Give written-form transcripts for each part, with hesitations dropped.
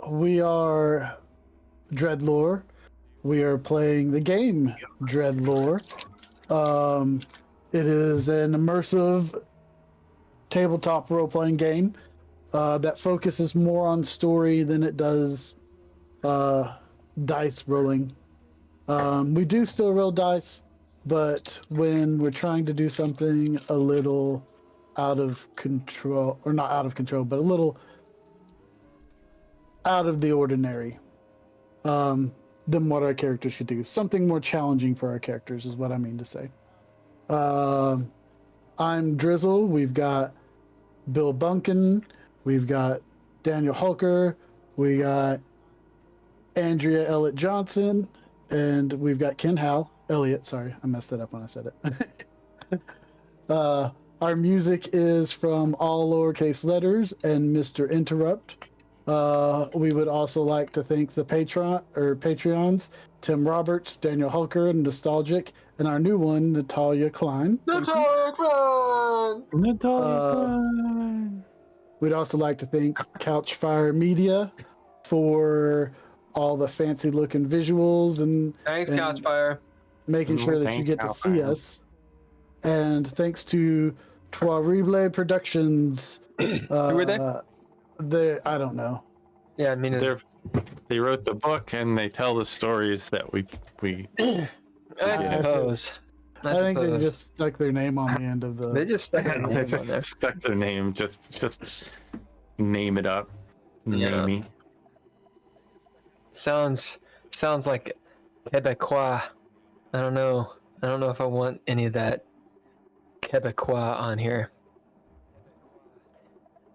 we are DreadLore. We are playing the game DreadLore. It is an immersive tabletop role-playing game that focuses more on story than it does dice rolling. We do still roll dice, but when we're trying to do something a little out of control, or not out of control, but a little out of the ordinary, than what our characters could do. Something more challenging for our characters is what I mean to say. I'm Drizzle. We've got Bill Bunkum. We've got Daniel Hulker. We got Andrea Elliott-Johnson. And we've got Ken Howl. Elliott, sorry. I messed it up when I said it. Our music is from All Lowercase Letters and Mr. Interrupt. We would also like to thank the Patreons, Tim Roberts, Daniel Hulker, Nostalgic, and our new one, Natalia Cline. Natalia Cline! We'd also like to thank Couchfire Media for all the fancy looking visuals and thanks, Couchfire. Making sure that you get to see us. And thanks to Trois Productions. Who were they? I don't know. Yeah, I mean, they wrote the book and they tell the stories that we I suppose. I think they just stuck their name on the end of the. They just stuck their name they on there. just stuck their name. Just name it up. Yeah. Name. Sounds like Quebecois. I don't know if I want any of that Quebecois on here.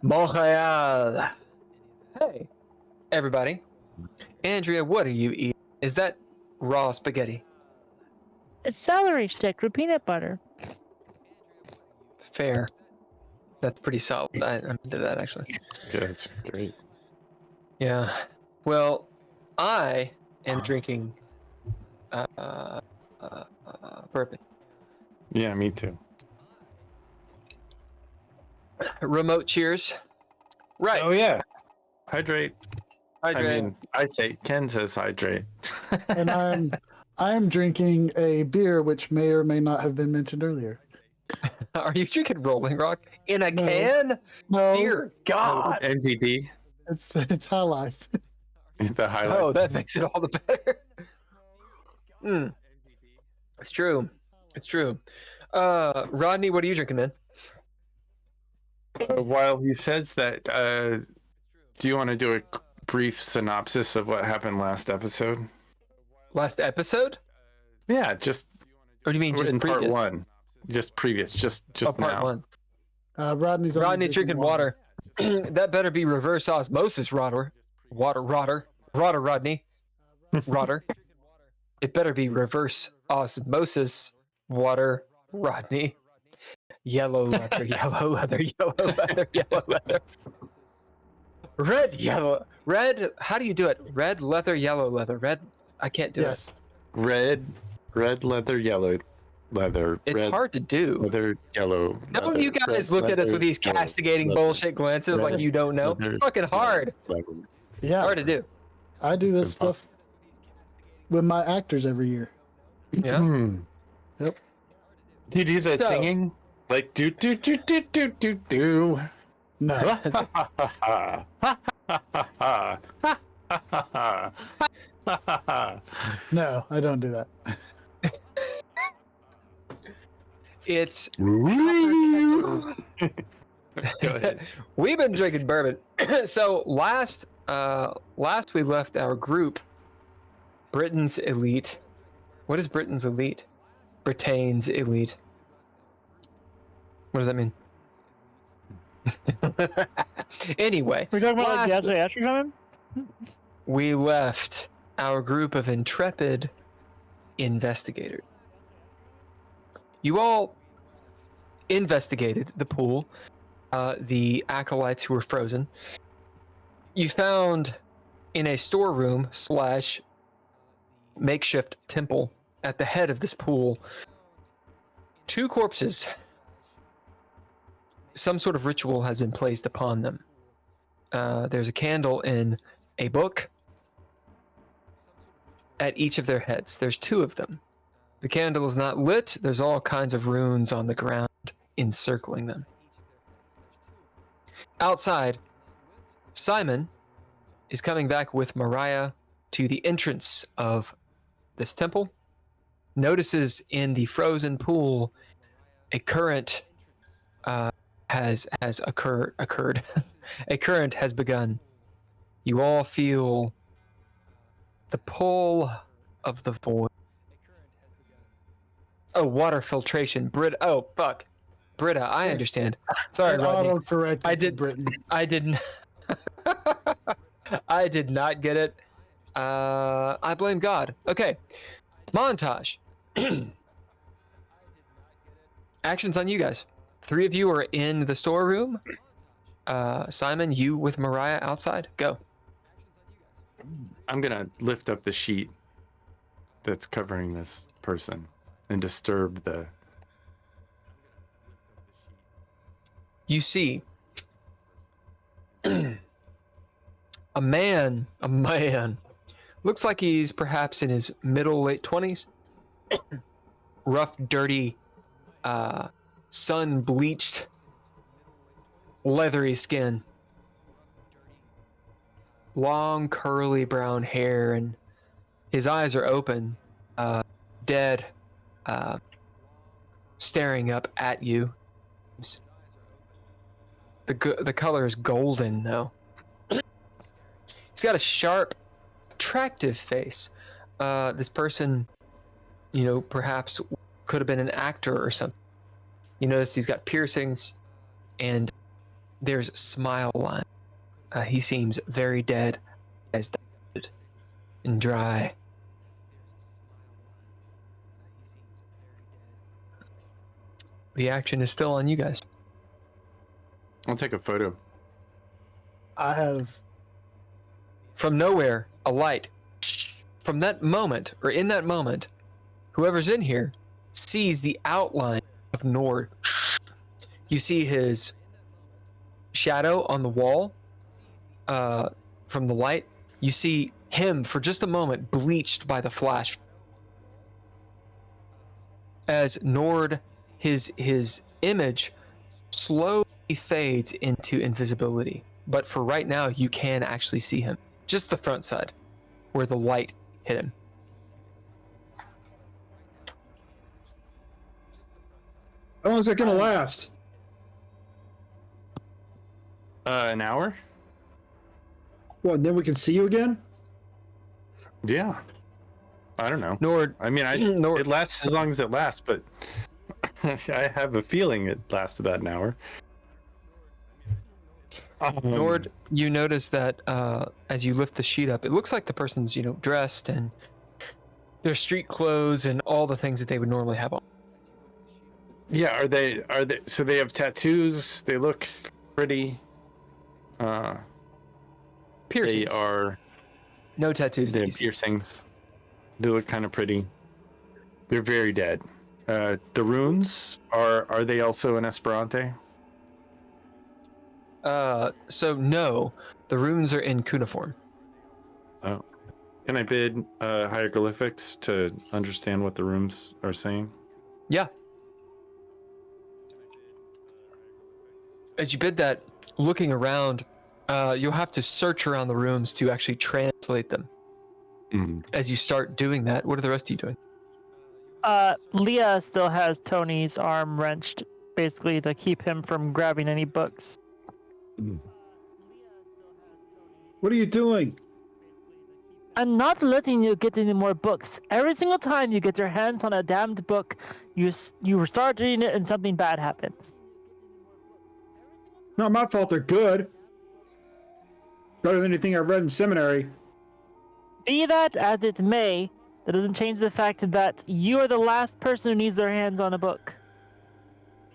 Montreal. Hey, everybody. Andrea, what are you eating? Is that raw spaghetti? It's celery stick with peanut butter. Fair. That's pretty solid. I'm into that, actually. Yeah, it's great. Yeah. Well, I am drinking bourbon. Yeah, me too. Remote cheers. Right. Oh yeah. Hydrate. Hydrate. I mean, I say Ken says hydrate. And I'm drinking a beer which may or may not have been mentioned earlier. Are you drinking Rolling Rock in a No. can? No, Dear God. NPD. it's High Life. The highlight. Oh, that makes it all the better. It's true. It's true. Rodney, what are you drinking, man? While he says that, do you want to do a brief synopsis of what happened last episode? Last episode? Yeah, just. Or do you mean just in previous? part one? Just previous. Just part now. one. Rodney's Drinking water. That better be reverse osmosis, Rodder. Rodder, Rodney. Rodder. It better be reverse osmosis, water, Rodney. Yellow leather, yellow leather, yellow leather, yellow leather. Red, how do you do it? Red leather, yellow leather. Red, I can't do it. Red leather, yellow leather. It's red, hard to do. Leather, yellow. Don't leather, you guys red, look at us leather, with these yellow, castigating leather, bullshit glances like you don't know? leather, It's fucking hard. leather. Yeah, Hard to do. I do this It's impossible. stuff with my actors every year. Yeah. Yep. Do you do the So- singing? Like do. No. No, I don't do that. It's Go ahead. we've been drinking bourbon. So last we left our group, Britain's Elite. What is Britain's Elite? Britain's Elite. What does that mean? Anyway, We're talking about like last- the Ashley Asher coming? we left our group of intrepid investigators. You all investigated the pool, the acolytes who were frozen. You found in a storeroom / makeshift temple at the head of this pool 2 corpses. Some sort of ritual has been placed upon them. There's a candle in a book at each of their heads. There's 2 of them. The candle is not lit. There's all kinds of runes on the ground encircling them. Outside, Simon is coming back with Mariah to the entrance of this temple. Notices in the frozen pool a current has occurred. A current has begun. You all feel the pull of the void. Oh, water filtration. Oh, fuck. Britta, I understand. Sorry, Rodney. Auto-corrected I did- Britain. I didn't. I did not get it. I blame God. Okay. Montage. Actions on you guys. 3 of you are in the storeroom. Simon, you with Mariah outside. Go. I'm gonna lift up the sheet that's covering this person and disturb the. You see a man, looks like he's perhaps in his late 20s. Rough, dirty, sun-bleached, leathery skin. Long, curly brown hair, and his eyes are open, dead, staring up at you. The color is golden, though. He's got a sharp, attractive face. This person, perhaps could have been an actor or something. You notice he's got piercings, and there's a smile line. He seems very dead, as dead and dry. The action is still on you guys. I'll take a photo. I have. From nowhere, a light. From that moment, or in that moment, whoever's in here sees the outline of Nord. You see his shadow on the wall from the light. You see him for just a moment bleached by the flash. As Nord, his image slowly fades into invisibility. But for right now, you can actually see him. Just the front side, where the light hit him. How long is that gonna last? An hour? What, and then we can see you again? Yeah. I don't know. Nord, I mean, Nord, it lasts as long as it lasts, but I have a feeling it lasts about an hour. Nord, you notice that as you lift the sheet up, it looks like the person's, dressed in their street clothes and all the things that they would normally have on. Yeah, are they so they have tattoos, they look pretty. Piercings. They are No tattoos. they That you have see. piercings. They look kind of pretty. They're very dead. The runes are they also in Esperante? So no, the runes are in cuneiform. Oh. Can I bid hieroglyphics to understand what the runes are saying? Yeah. As you bid that, looking around, you'll have to search around the rooms to actually translate them. As you start doing that, what are the rest of you doing? Leah still has Tony's arm wrenched, basically to keep him from grabbing any books. What are you doing? I'm not letting you get any more books. Every single time you get your hands on a damned book, you start reading it and something bad happens. Not my fault they're good. Better than anything I've read in seminary. Be that as it may, that doesn't change the fact that you are the last person who needs their hands on a book.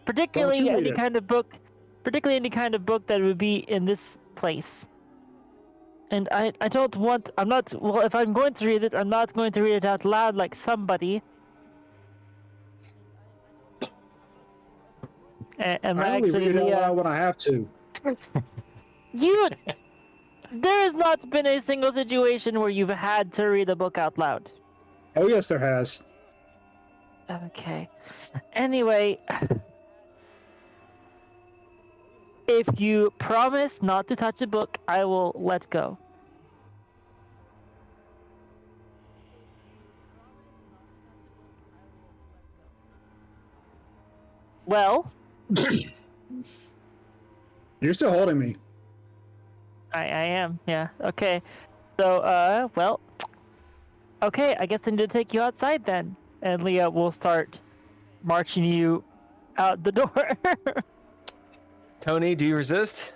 Particularly read any it? kind of book that would be in this place. And I don't want, if I'm going to read it, I'm not going to read it out loud like somebody. And I only read it out loud when I have to. you, There has not been a single situation where you've had to read a book out loud. Oh yes, there has. Okay. Anyway, if you promise not to touch a book, I will let go. Well, You're still holding me. I am, yeah. Okay. So, well, okay, I guess I need to take you outside then. And Leah will start marching you out the door. Tony, do you resist?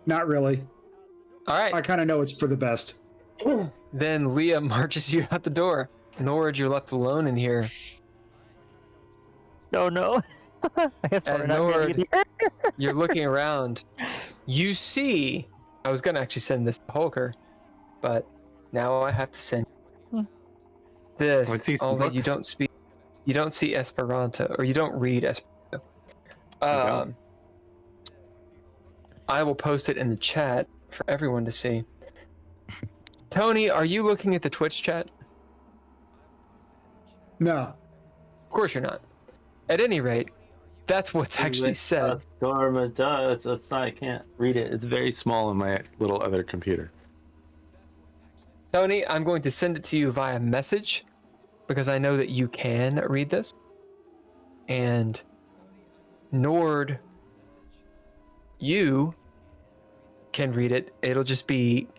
Not really. All right. I kind of know it's for the best. Then Leah marches you out the door. Nord, you're left alone in here. Oh no. I guess As we're not gonna Nord, get here. you're looking around. You see, I was gonna actually send this to Holker, but now I have to send this. What's these Although you books? don't speak, you don't see Esperanto, or you don't read Esperanto. don't? I will post it in the chat for everyone to see. Tony, are you looking at the Twitch chat? No. Of course you're not. At any rate, that's what's actually said. I can't read it. It's very small on my little other computer. Tony, I'm going to send it to you via message because I know that you can read this. And Nord, you can read it. It'll just be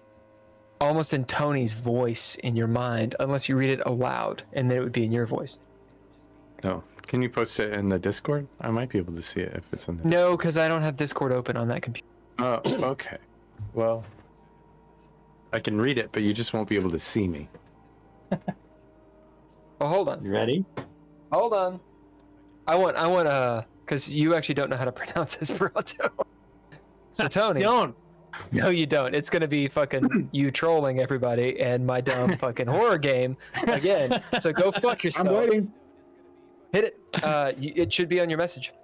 almost in Tony's voice in your mind, unless you read it aloud, and then it would be in your voice. No. Can you post it in the Discord? I might be able to see it if it's in there. No, because I don't have Discord open on that computer. Oh, okay. Well, I can read it, but you just won't be able to see me. Well, hold on. You ready? Hold on. I want, because you actually don't know how to pronounce Esperanto. So, Tony. Don't. No, you don't. It's going to be fucking you trolling everybody and my dumb fucking horror game again. So go fuck yourself. I'm waiting. Hit it. It should be on your message.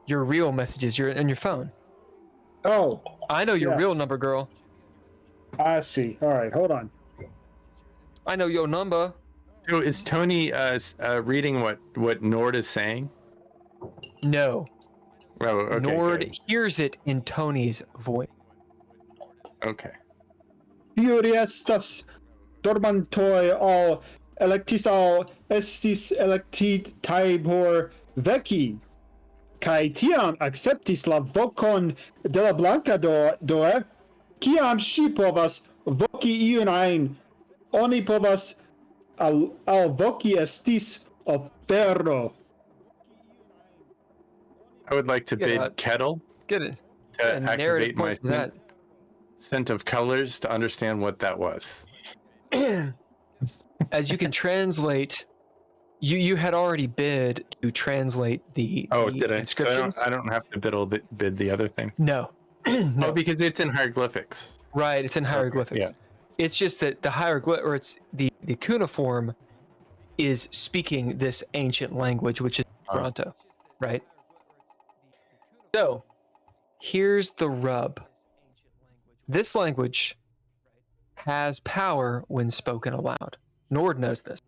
Your real messages. You're on your phone. Oh, I know your Yeah. real number, girl. I see. All right, hold on. I know your number. So is Tony reading what Nord is saying? No. Oh, okay. Nord good. hears it in Tony's voice. Okay. Furiestas dormantoi al electisal estis electit taibor veci. Kai tiam acceptis la vocon de la blanca doe, kiam si povas voci iun ein, oni povas al voci estis opero. I would like to Get bid out. Kettle Get it. to Yeah, narrative activate my points to that. scent of colors to understand what that was. As you can translate, you had already bid to translate the Oh, the did I? So inscriptions. I don't have to bid the other thing. No. Oh, No. because it's in hieroglyphics. Right, it's in hieroglyphics. yeah. It's just that the hieroglyph, or it's the cuneiform, is speaking this ancient language, which is Esperanto, right? So, here's the rub. This language has power when spoken aloud. Nord knows this.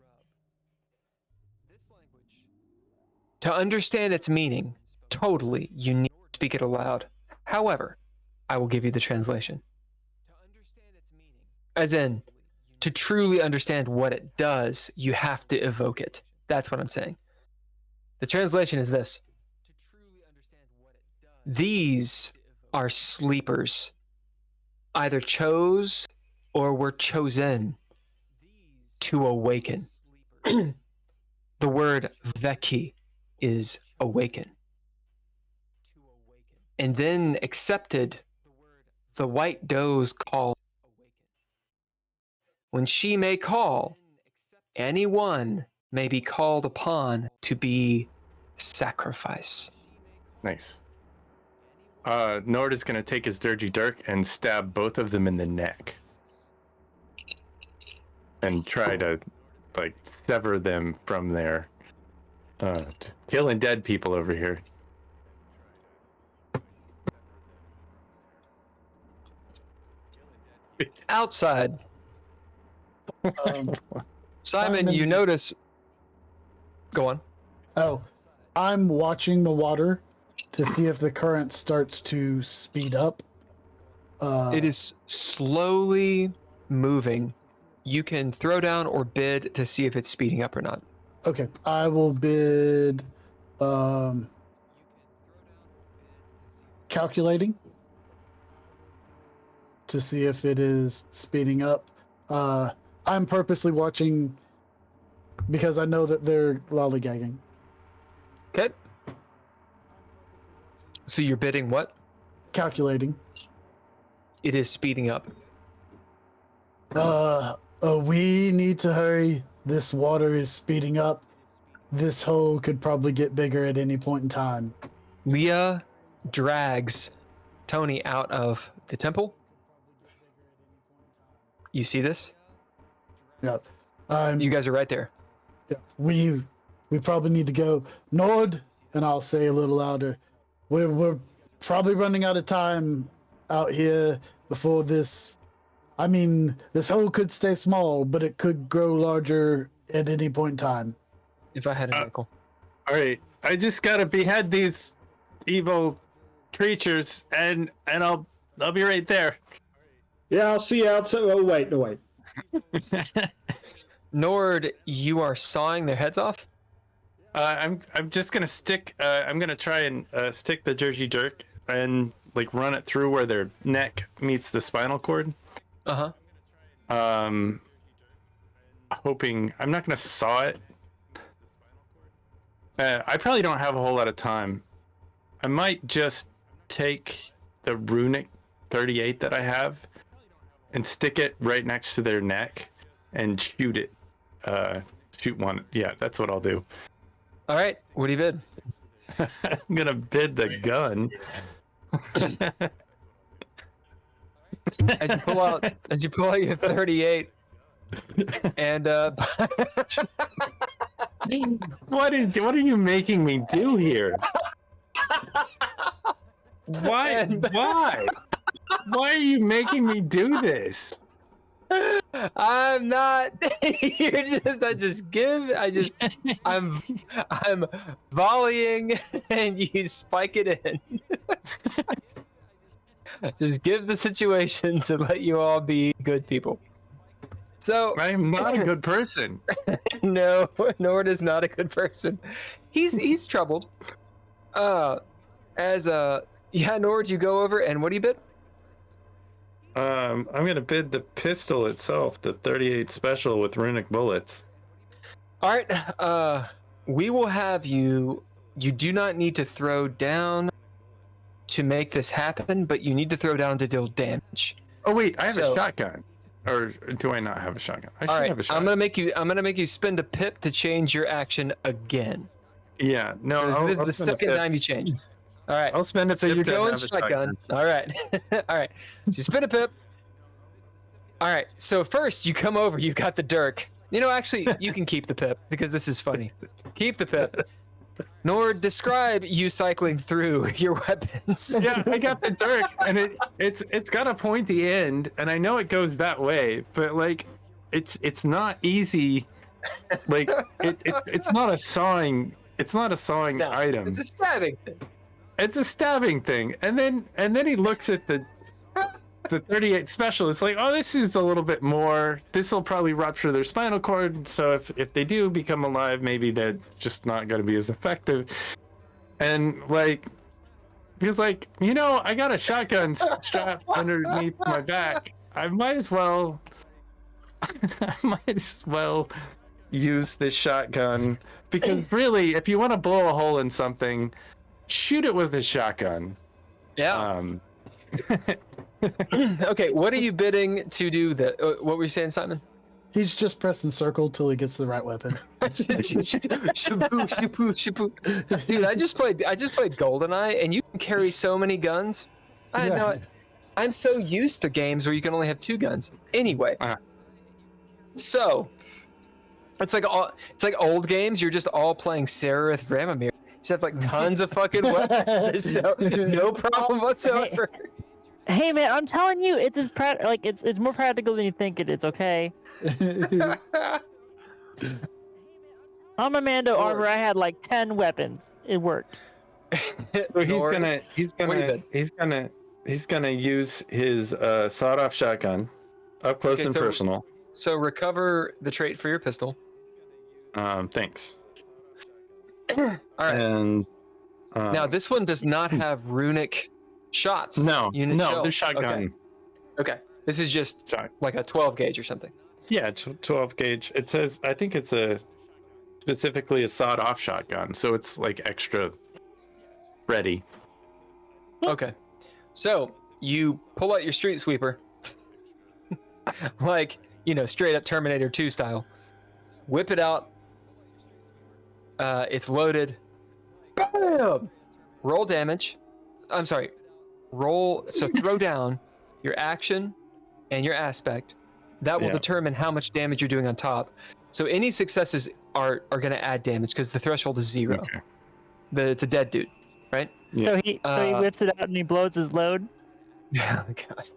To understand its meaning, totally, you need to speak it aloud. However, I will give you the translation. As in, to truly understand what it does, you have to evoke it. That's what I'm saying. The translation is this. These are sleepers, either chose or were chosen to awaken. The word veki is awaken. And then accepted the white doe's call. When she may call, anyone may be called upon to be sacrifice. Nice. Nord is going to take his dirty dirk and stab both of them in the neck. And try to, like, sever them from their... killing dead people over here. Outside, Um, Simon, you notice. Go on. Oh, I'm watching the water to see if the current starts to speed up. It is slowly moving. You can throw down or bid to see if it's speeding up or not. Okay, I will bid. Calculating to see if it is speeding up. I'm purposely watching because I know that they're lollygagging. Okay. So you're bidding what? Calculating. It is speeding up. We need to hurry. This water is speeding up. This hole could probably get bigger at any point in time. Leah drags Tony out of the temple. You see this? Yep. You guys are right there. Yeah, we probably need to go. Nord, and I'll say a little louder. We're probably running out of time out here before this. I mean, this hole could stay small, but it could grow larger at any point in time. If I had a nickel. All right, I just gotta behead these evil creatures, and I'll be right there. Yeah, I'll see you outside. Oh, wait, no, wait. Nord, you are sawing their heads off? I'm just gonna stick. I'm gonna try and stick the Jersey jerk and like run it through where their neck meets the spinal cord. Hoping I'm not gonna saw it. I probably don't have a whole lot of time. I might just take the runic 38 that I have and stick it right next to their neck and shoot it. Shoot one. Yeah, that's what I'll do. All right. What do you bid? I'm gonna bid the gun. As you pull out your 38, and what are you making me do here? Why are you making me do this? I'm not. I'm volleying, and you spike it in. Just give the situations and let you all be good people. So I am not a good person. No, Nord is not a good person. He's troubled. Yeah, Nord, you go over and what do you bid? I'm gonna bid the pistol itself, the 38 special with runic bullets. All right. We will have you. You do not need to throw down to make this happen, but you need to throw down to deal damage. Oh wait, I have a shotgun. Or do I not have a shotgun? I should have a shotgun. I'm gonna make you spend a pip to change your action again. Yeah, no. So this is the second time you change. All right. I'll spend a so pip. You're to going have a shotgun. All right. All right. So you spin a pip. All right. So first you come over. You've got the dirk. Actually, you can keep the pip because this is funny. Keep the pip. Nor describe you cycling through your weapons. Yeah, I got the dirk, and it's got a pointy end, and I know it goes that way, but like, it's not easy. Like it's not a sawing. It's not a sawing item. It's a stabbing thing. It's a stabbing thing, and then he looks at the 38 special. It's like, oh, this is a little bit more. This will probably rupture their spinal cord. So if they do become alive, maybe they're just not going to be as effective. And like, he was like, I got a shotgun strapped underneath my back. I might as well use this shotgun because really, if you want to blow a hole in something, shoot it with a shotgun. Yeah. Okay, what are you bidding to do that? What were you saying, Simon? He's just pressing circle till he gets the right weapon. Dude, I just played GoldenEye, and you can carry so many guns. I'm so used to games where you can only have 2 guns. Anyway, so it's like old games. You're just all playing Seraph Ramamir. You just have like tons of fucking weapons. There's no problem whatsoever. Hey man, I'm telling you, it's as it's more practical than you think it is. Okay. On my Mando armor, I had like 10 weapons. It worked. So he's gonna use his sawed-off shotgun, up close and personal. So recover the trait for your pistol. Thanks. All right. And now this one does not have runic shots. No, Unit no, shell. the shotgun. Okay. This is just like a 12 gauge or something. Yeah, 12 gauge. It says, I think it's specifically a sawed-off shotgun, so it's like extra ready. Okay. So you pull out your street sweeper, like, straight up Terminator 2 style. Whip it out. It's loaded. Bam! Roll damage. I'm sorry. So throw down your action and your aspect. That will determine how much damage you're doing on top. So any successes are going to add damage because the threshold is 0. Okay. It's a dead dude, right? Yeah. So he whips it out and he blows his load. Oh God.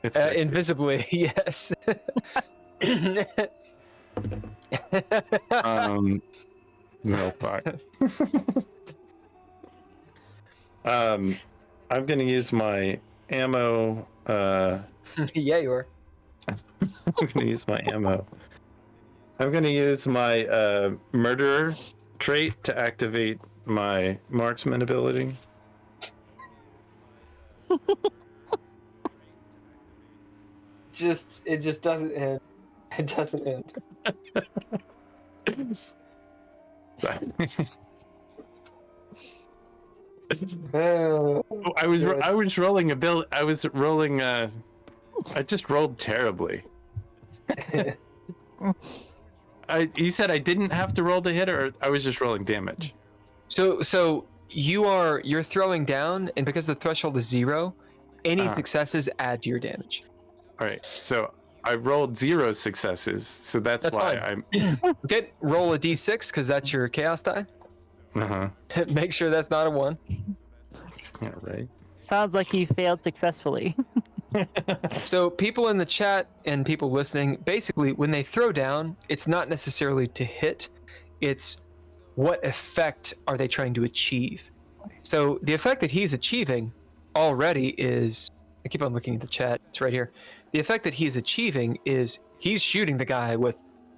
It's invisibly, yes. No, fuck. I'm gonna use my ammo. Yeah, you are. I'm gonna use my ammo. I'm gonna use my murderer trait to activate my marksman ability. It just doesn't end. It doesn't end. I was rolling I just rolled terribly. You said I didn't have to roll to hit, or I was just rolling damage? So you're throwing down, and because the threshold is 0, any successes add to your damage. All right, so I rolled 0 successes, so that's why fine. I'm. Okay, roll a d6 because that's your chaos die. Make sure that's not a 1. Yeah, right. Sounds like he failed successfully. So people in the chat and people listening, basically, when they throw down, it's not necessarily to hit. It's what effect are they trying to achieve? So the effect that he's achieving already is, I keep on looking at the chat, it's right here. The effect that he's achieving is he's shooting the guy with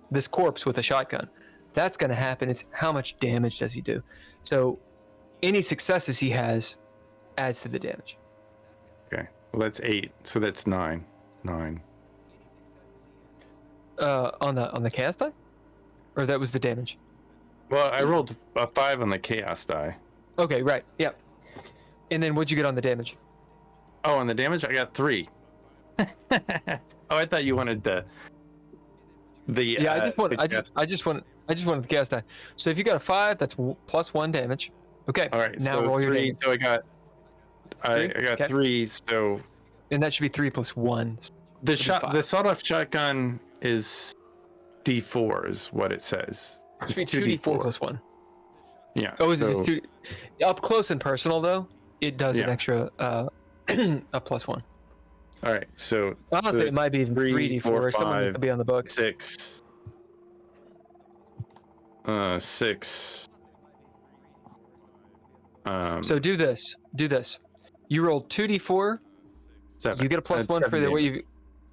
this corpse with a shotgun. That's going to happen. It's how much damage does he do? So any successes he has adds to the damage. Okay, well that's 8, so that's 9. 9. On the chaos die? Or that was the damage? Well, I rolled a 5 on the chaos die. Okay, right. Yep. And then what'd you get on the damage? Oh, on the damage, I got 3. Oh, I thought you wanted the. Yeah, I just wanted the chaos die. So if you got a 5, that's plus 1 damage. Okay. All right. Now so roll your 3. damage. So I got 3. So. And that should be 3 plus 1. The sawed-off shotgun is D4, is what it says. It should be 2d4 plus 1. Yeah. Oh, so, up close and personal though, it does an extra a plus 1. All right. So honestly, it might be 3d4 or something needs to be on the book. 6. 6. So do this. You roll 2d4. 7. You get a plus 1 for the way you.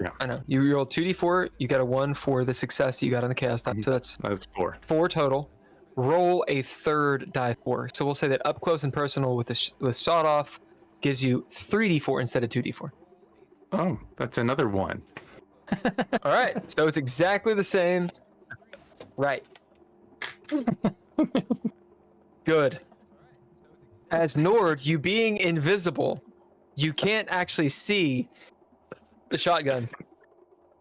Yeah. I know. You roll 2d4. You got a 1 for the success you got on the chaos die. So that's 4. 4 total. Roll a third die 4. So we'll say that up close and personal with sawed off gives you 3d4 instead of 2d4. Oh, that's another 1. All right. So it's exactly the same. Right. Good. As Nord, you being invisible, you can't actually see the shotgun.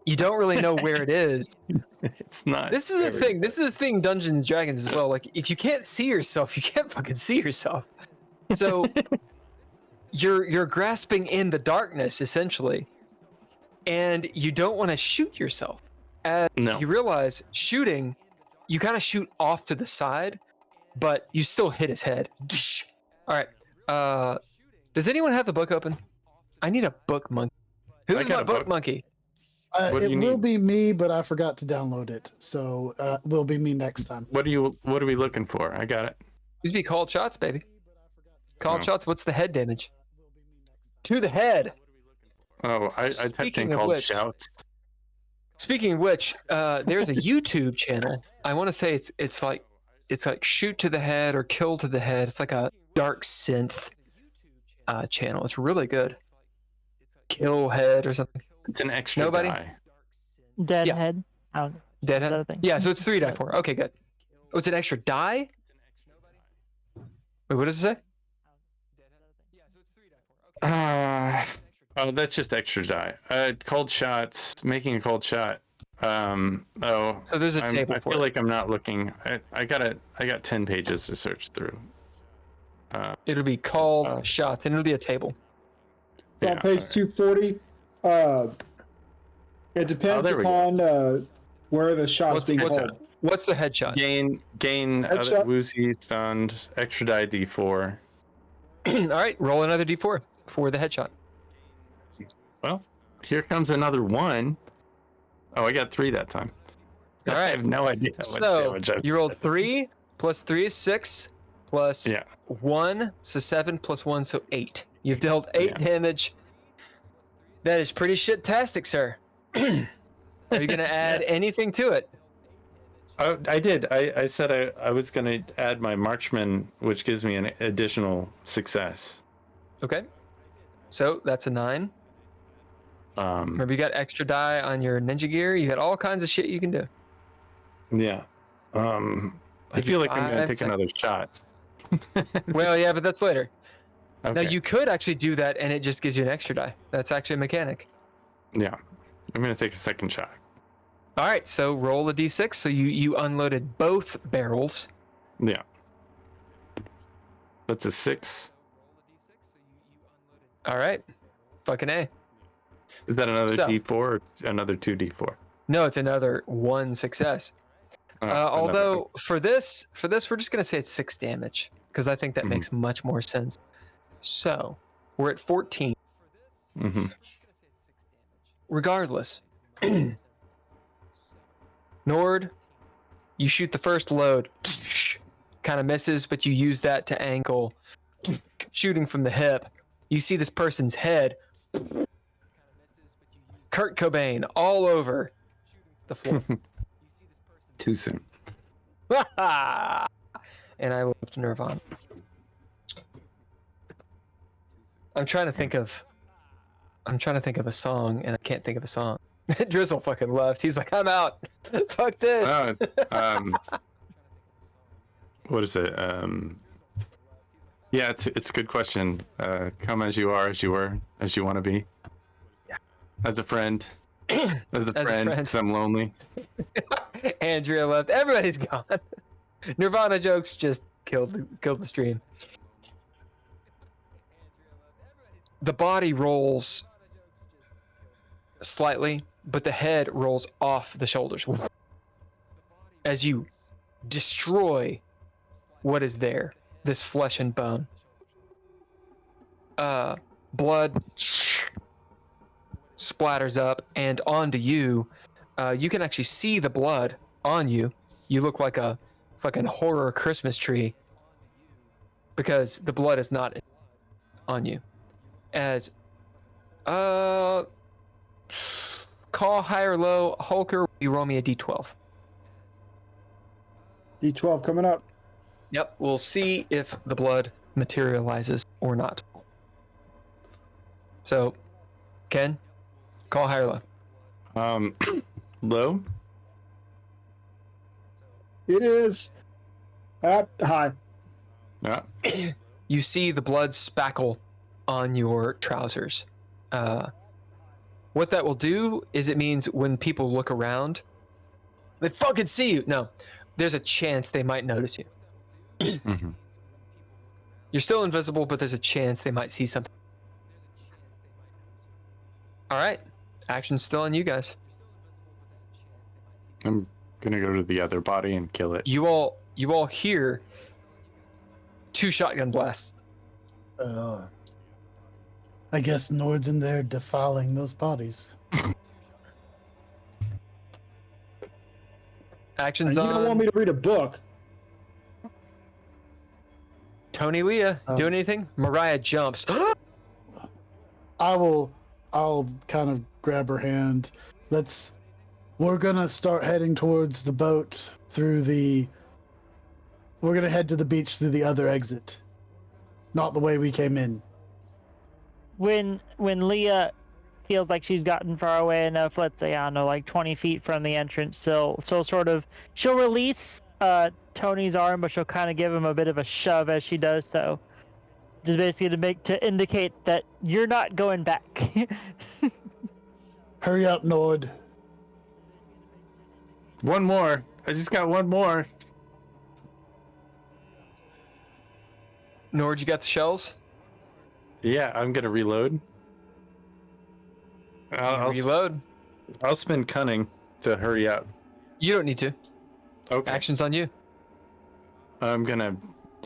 You don't really know where it is. It's not. This is a thing. This is a thing. Dungeons and Dragons as well. Like if you can't see yourself, you can't fucking see yourself. So you're grasping in the darkness essentially, and you don't want to shoot yourself. As you realize shooting, you kind of shoot off to the side, but you still hit his head. All right. Does anyone have the book open? I need a book monkey. I Who's got my a book book. monkey? What do It you will need? be me, but I forgot to download it, so will be me next time. What are we looking for? I got it. These be called shots, baby. Called Oh. shots. What's the head damage? To the head. Oh, I typed Speaking in of called which- shouts. Speaking of which, there's a YouTube channel. I want to say it's like shoot to the head or kill to the head. It's like a dark synth channel. It's really good. Kill head or something. It's an extra Nobody? die. Dead Yeah. head. Oh, Dead Another head. thing. Yeah, so it's 3 die 4. Okay, good. Oh, it's an extra die. Wait, what does it say? Oh, that's just extra die. Cold shots. Making a cold shot. Oh. So there's a table I for feel it. like I'm not looking. I got 10 pages to search through. It'll be called shots, and it'll be a table. On Yeah, page alright. 240, it depends there we go. upon where the shot is being what's held. What's the headshot? Gain other Headshot. woozy stunned extra die D4. All right, roll another d4 for the headshot. Well, here comes another one. Oh, I got 3 that time. All I right. have no idea how much So damage I've you rolled 3 plus 3 is 6 plus Yeah. 1, so 7 plus 1, so 8. You've dealt 8 Yeah. damage. That is pretty shit-tastic, sir. Are you going to add anything to it? Oh, I did. I said I was going to add my marksman, which gives me an additional success. Okay. So that's a 9. Remember, you got extra die on your ninja gear. You got all kinds of shit you can do. Yeah. I feel like I'm going to 5 take seconds. another shot. Well, yeah, but that's later. Okay. Now, you could actually do that, and it just gives you an extra die. That's actually a mechanic. Yeah. I'm going to take a second shot. All right, so roll a d6. So you unloaded both barrels. Yeah. That's a 6. All right. Fucking A. Is that another So- D4 or another 2D4? No, it's another 1 success. Although for this, we're just gonna say it's 6 damage because I think that Mhm. makes much more sense. So we're at 14. Mm-hmm. Regardless, Nord, you shoot the first load, kind of misses, but you use that to angle, shooting from the hip. You see this person's head, Kurt Cobain, all over the floor. Too soon. And I left Nirvana. I'm trying to think of a song, and I can't think of a song. Drizzle fucking left. He's like, I'm out. Fuck this. What is it? Yeah, it's a good question. Come as you are, as you were, as you want to be. Yeah. As a friend. As a friend, friend. because I'm lonely. Andrea left. Everybody's gone. Nirvana jokes just killed the stream. The body rolls slightly, but the head rolls off the shoulders as you destroy what is there, this flesh and bone. Blood splatters up and onto you. You can actually see the blood on you. You look like a fucking horror Christmas tree because the blood is not on you. As call high or low, Hulker, you roll me a d12. D12 coming up. Yep, we'll see if the blood materializes or not. So, Ken, call high or low. Low? It is at high. Yeah. You see the blood spackle on your trousers. What that will do is it means when people look around, they fucking see you. No, there's a chance they might notice you. Mm-hmm. You're still invisible, but there's a chance they might see something. All right, action's still on you guys. I'm gonna go to the other body and kill it. You all hear 2 shotgun blasts. I guess Nord's in there defiling those bodies. Actions You don't want on me to read a book. Tony Leah. Doing anything? Mariah jumps. I'll kind of grab her hand. We're gonna start heading towards the boat we're gonna head to the beach through the other exit. Not the way we came in. When Leah feels like she's gotten far away enough, let's say, I don't know, like 20 feet from the entrance, she'll release Tony's arm, but she'll kind of give him a bit of a shove as she does so. Just basically to indicate that you're not going back. Hurry up, Nord. One more. I just got one more. Nord, you got the shells? Yeah, I'm gonna reload. I'll Reload. I'll spend cunning to hurry up. You don't need to. Okay. Actions on you. I'm gonna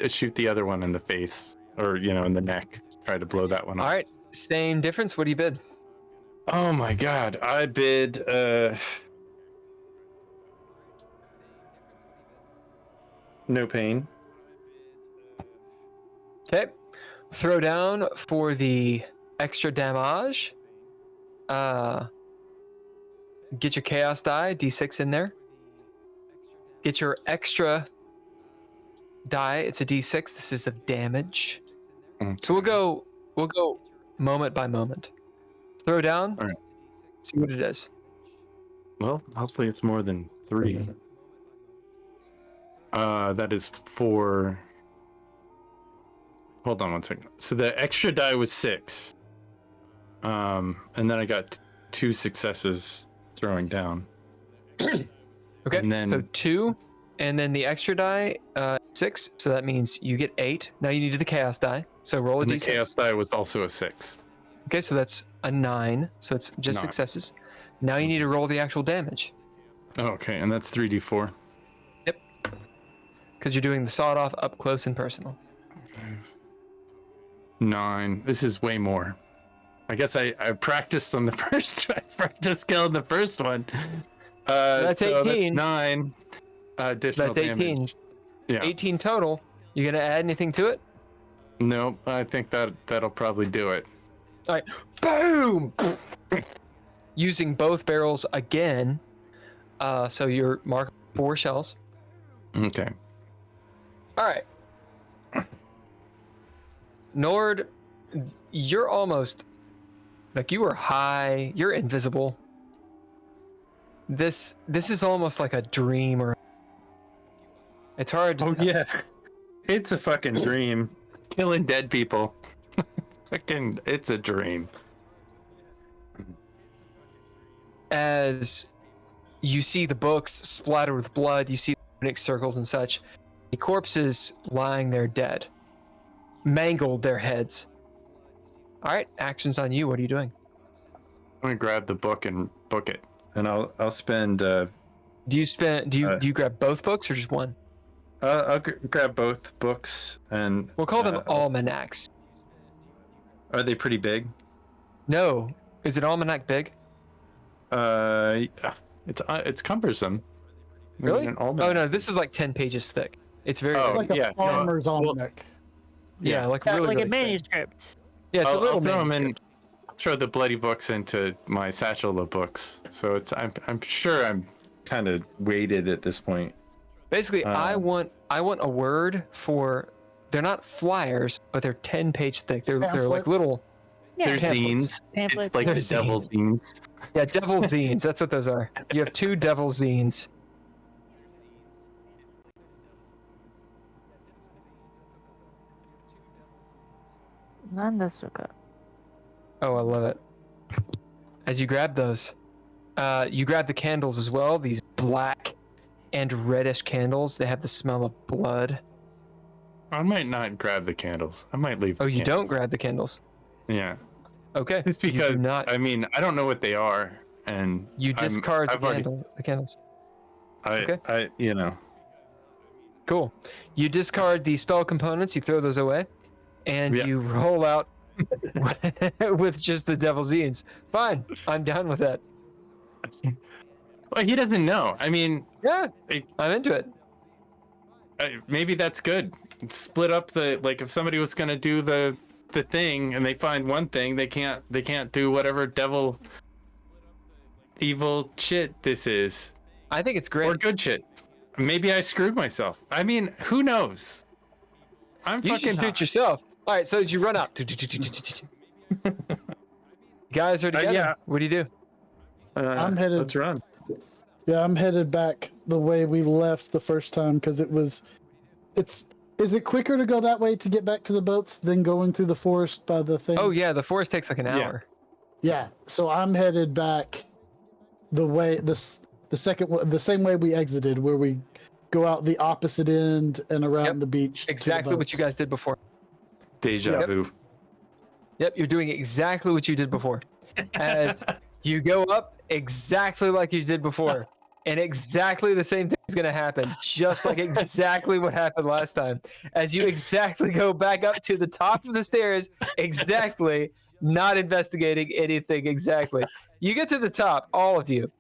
shoot the other one in the face, or in the neck. Try to blow that one All off. right. Same difference. What do you bid? Oh my god, I bid no pain. Okay. Throw down for the extra damage. Get your chaos die, d6 in there. Get your extra die. It's a d6. This is of damage. So we'll go moment by moment. Throw down. All right. See what it is. Well, hopefully it's more than 3. That is 4. Hold on one second. So the extra die was 6. And then I got 2 successes throwing down. Okay. And then- So 2, and then the extra die 6. So that means you get 8. Now you need the chaos die. So roll a And the d6. chaos die was also a 6. Okay, so that's a 9. So it's just 9. successes. Now you need to roll the actual damage Oh, okay, and that's 3d4. because you're doing the sawed off up close and personal. 9. This is way more. I guess I practiced on the first. I practiced killing the first one. That's so 18. That's 9. Additional That's 18. damage. Yeah. 18 total. You gonna add anything to it? Nope. I think that'll probably do it. All right. Boom. Using both barrels again. So you're mark 4 shells. Okay. All right. Nord, you're almost like you were high. You're invisible. This is almost like a dream, or it's hard to tell. Yeah. It's a fucking dream. Killing dead people. It's a dream. As you see the books splattered with blood, you see runic circles and such. The corpses lying there dead, mangled their heads. All right, actions on you. What are you doing? I'm gonna grab the book and book it, and I'll spend. Do you grab both books or just one? I'll grab both books and. We'll call them almanacs. Are they pretty big? No, is an almanac big? It's cumbersome. Really? An Oh almanac. no, this is like 10 pages thick. It's very Oh, thick. Like a yeah, no, farmer's well- almanac. Yeah, like Yeah, really, like really a thick. manuscript. Yeah, it's a I'll little throw them manuscript. in. Throw the bloody books into my satchel of books. So I'm sure I'm kind of weighted at this point. Basically, I Um, want a word for. They're not flyers, but they're 10-page thick. They're like Pamphlets? little. Yeah, They're pamphlets. zines. Pamphlets. It's like They're the devil zines. Yeah, devil zines. That's what those are. You have 2 devil zines. Nandesuka. Oh, I love it. As you grab those, you grab the candles as well. These black and reddish candles. They have the smell of blood. I might not grab the candles. I might leave. The Oh, you don't candles. grab the candles. Yeah, Okay. just You do because not. I mean I don't know what they are, and You discard I've already- the candles. I Okay. Cool. You discard the spell components. You throw those away, and Yeah. you roll out with just the devil's eans. Fine, I'm down with that. Well, he doesn't know. I mean, Yeah, I'm into it. maybe that's good. Split up like if somebody was gonna do the thing and they find one thing, they can't do whatever evil shit this is. I think it's great. Or good shit. Maybe I screwed myself. I mean, who knows? I'm You fucking should shoot yourself. All right, so as you run out, guys are together. Yeah. What do you do? I'm headed- Let's run. Yeah, I'm headed back the way we left the first time because is it quicker to go that way to get back to the boats than going through the forest by the things? Oh yeah, the forest takes like an hour. Yeah, so I'm headed back the way the same way we exited, where we go out the opposite end and around Yep. the beach. Exactly what you guys did before. Deja vu. Yep, you're doing exactly what you did before. As you go up exactly like you did before, and exactly the same thing is going to happen, just like exactly what happened last time. As you exactly go back up to the top of the stairs, exactly, not investigating anything exactly. You get to the top, all of you.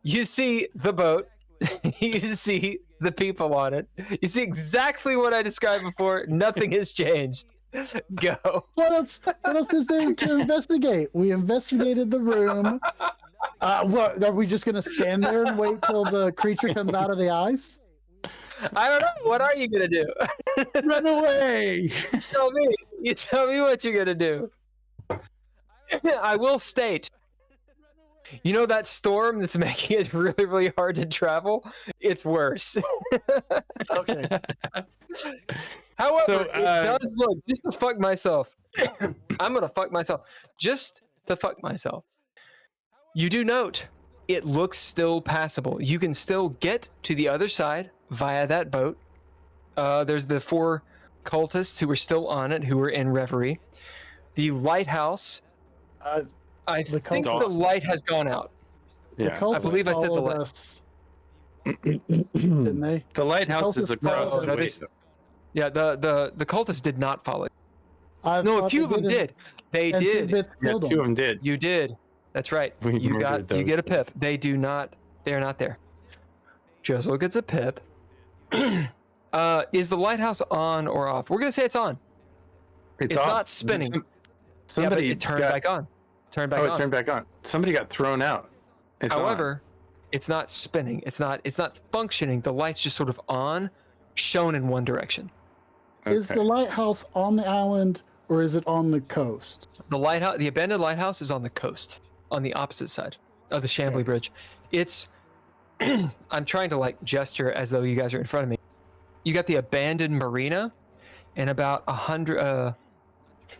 You see the boat. You see the people on it. You see exactly what I described before. Nothing has changed. Go. What else is there to investigate? We investigated the room. What are we just gonna stand there and wait till the creature comes out of the ice? I don't know. What are you gonna do? Run away! Tell me. You tell me what you're gonna do. I will state. You know that storm that's making it really, really hard to travel? It's worse. Okay. However, So, it does look, just to fuck myself. I'm gonna fuck myself. Just to fuck myself. You do note, it looks still passable. You can still get to the other side via that boat. There's the 4 cultists who are still on it, who are in reverie. The lighthouse, I The think the cultists- light has gone out. The Yeah. cultists I believe I said the followed light. us, didn't they? The lighthouse is Cultists across followed- the No, way. Yeah, the cultists did not follow. I No, a thought few of them and- did. They and did. Tidbits Yeah, killed 2 them. of them did. You did. That's right. We You murdered got. You those get a pip. guys. They do not. They are not there. Drizzle gets a pip. Is the lighthouse on or off? We're gonna say it's on. It's off. not spinning. Somebody yeah, but it turned got, back on. Turned back Oh, it on. turned back on. Somebody got thrown out. It's on. However, it's not spinning. It's not functioning. The light's just sort of on, shown in one direction. Is Okay. the lighthouse on the island or is it on the coast? The lighthouse, the abandoned lighthouse, is on the coast, on the opposite side of the Chambly Okay. Bridge. It's. I'm trying to like gesture as though you guys are in front of me. You got the abandoned marina, and about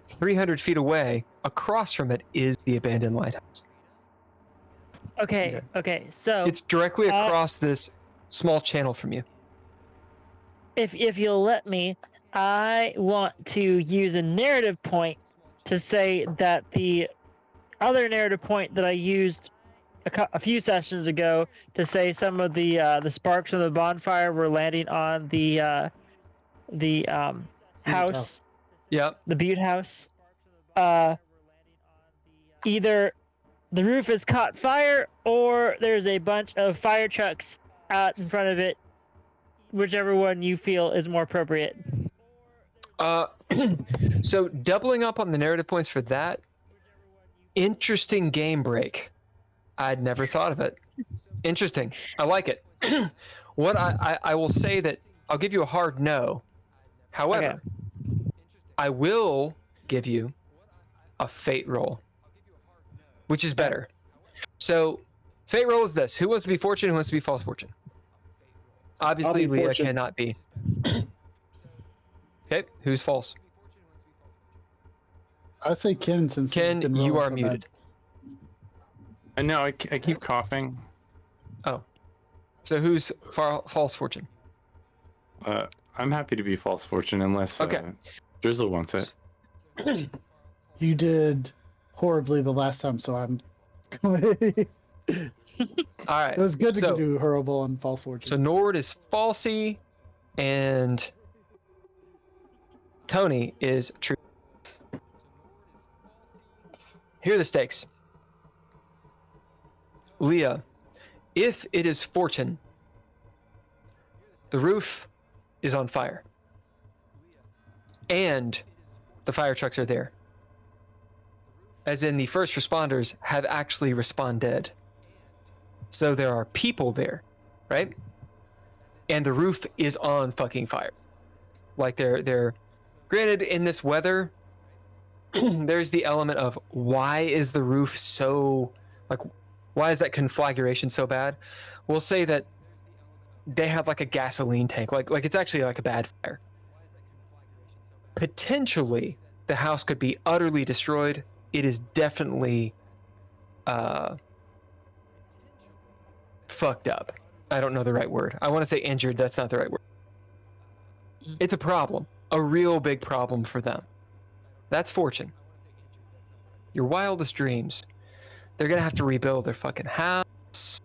300 feet away, across from it, is the abandoned lighthouse. Okay. Okay. So It's directly Uh, across this small channel from you. if you'll let me, I want to use a narrative point to say that the other narrative point that I used a few sessions ago to say some of the sparks from the bonfire were landing on the house, house. Yep. the butte house. Either the roof has caught fire or there's a bunch of fire trucks out in front of it, whichever one you feel is more appropriate. So doubling up on the narrative points for that, interesting game break. I'd never thought of it. Interesting. I like it. What I will say that I'll give you a hard no. However, I will give you a fate roll, which is better. So fate roll is this. Who wants to be fortune? Who wants to be false fortune? Obviously, be Leah fortune. cannot be. Okay, who's false? I say Ken since he's Ken, been you rolling are so bad. muted. I know. I keep coughing. Oh. So who's false fortune? I'm happy to be false fortune unless Okay. Drizzle wants it. You did horribly the last time, so I'm. It All right. was good to So- do horrible on false fortune. So Nord is falsy, and Tony is true. Here are the stakes. Leah, if it is fortune, the roof is on fire. And the fire trucks are there. As in, the first responders have actually responded. So there are people there, right? And the roof is on fucking fire. Like they're granted, in this weather, there's the element of why is the roof so, like, why is that conflagration so bad? We'll say that they have like a gasoline tank, like it's actually like a bad fire. Potentially, the house could be utterly destroyed. It is definitely fucked up. I don't know the right word. I want to say injured. That's not the right word. It's a problem, a real big problem for them. That's fortune. Your wildest dreams. They're gonna have to rebuild their fucking house.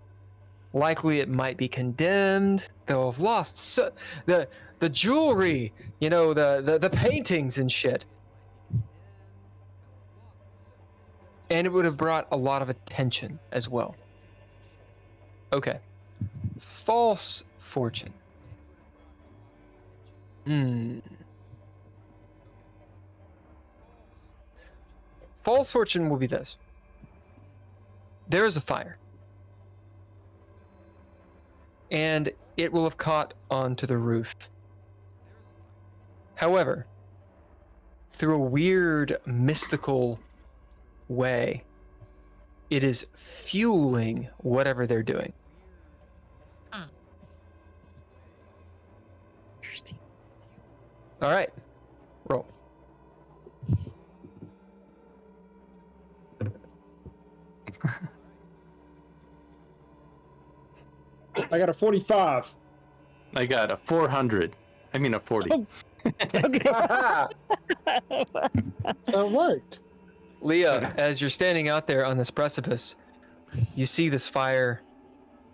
Likely it might be condemned. They'll have lost the jewelry, you know, the paintings and shit. And it would have brought a lot of attention as well. Okay. False fortune. False fortune will be this. There is a fire. And it will have caught onto the roof. However, through a weird, mystical way, it is fueling whatever they're doing. Interesting. All right, roll. I got a 45. I got a 400. I mean a 40. Oh. So it worked. Leah, as you're standing out there on this precipice, you see this fire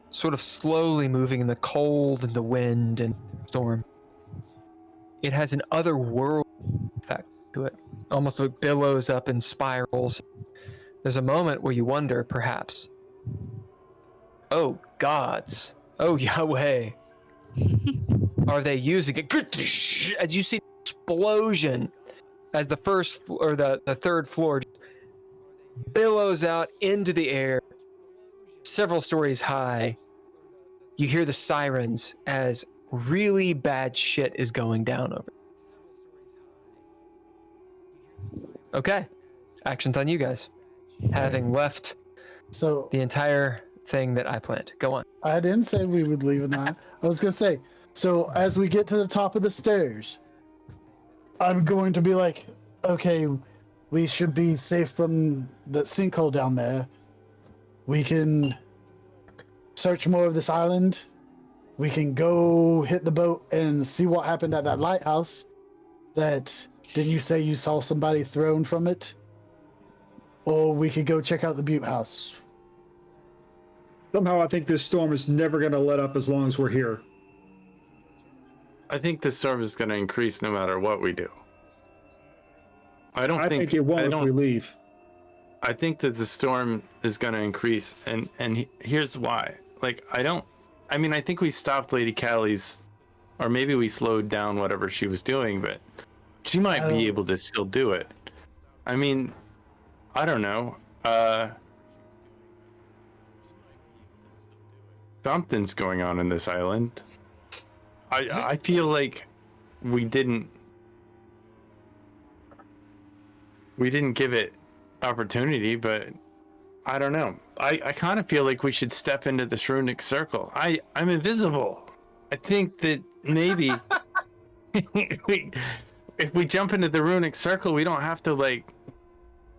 sort of slowly moving in the cold and the wind and storm. It has an otherworldly effect to it, almost like billows up in spirals. There's a moment where you wonder, perhaps, oh gods, oh Yahweh, are they using it? As you see an explosion, as the first or the third floor billows out into the air, several stories high. You hear the sirens as really bad shit is going down over. Okay, actions on you guys. Having left So the entire thing that I planned. Go on. I didn't say we would leave it that. I was gonna say, so as we get to the top of the stairs, I'm going to be like, okay, we should be safe from the sinkhole down there. We can search more of this island. We can go hit the boat and see what happened at that lighthouse. Didn't you say you saw somebody thrown from it? Or we could go check out the Butte house. Somehow I think this storm is never going to let up as long as we're here. I think the storm is going to increase no matter what we do. I think it won't if we leave. I think that the storm is going to increase, and here's why. Like, I think we stopped Lady Callie's, or maybe we slowed down whatever she was doing, but she might be able to still do it. I mean, I don't know. Something's going on in this island. I feel like we didn't give it opportunity, but I don't know. I kind of feel like we should step into this runic circle. I'm invisible. I think that maybe if we jump into the runic circle, we don't have to, like,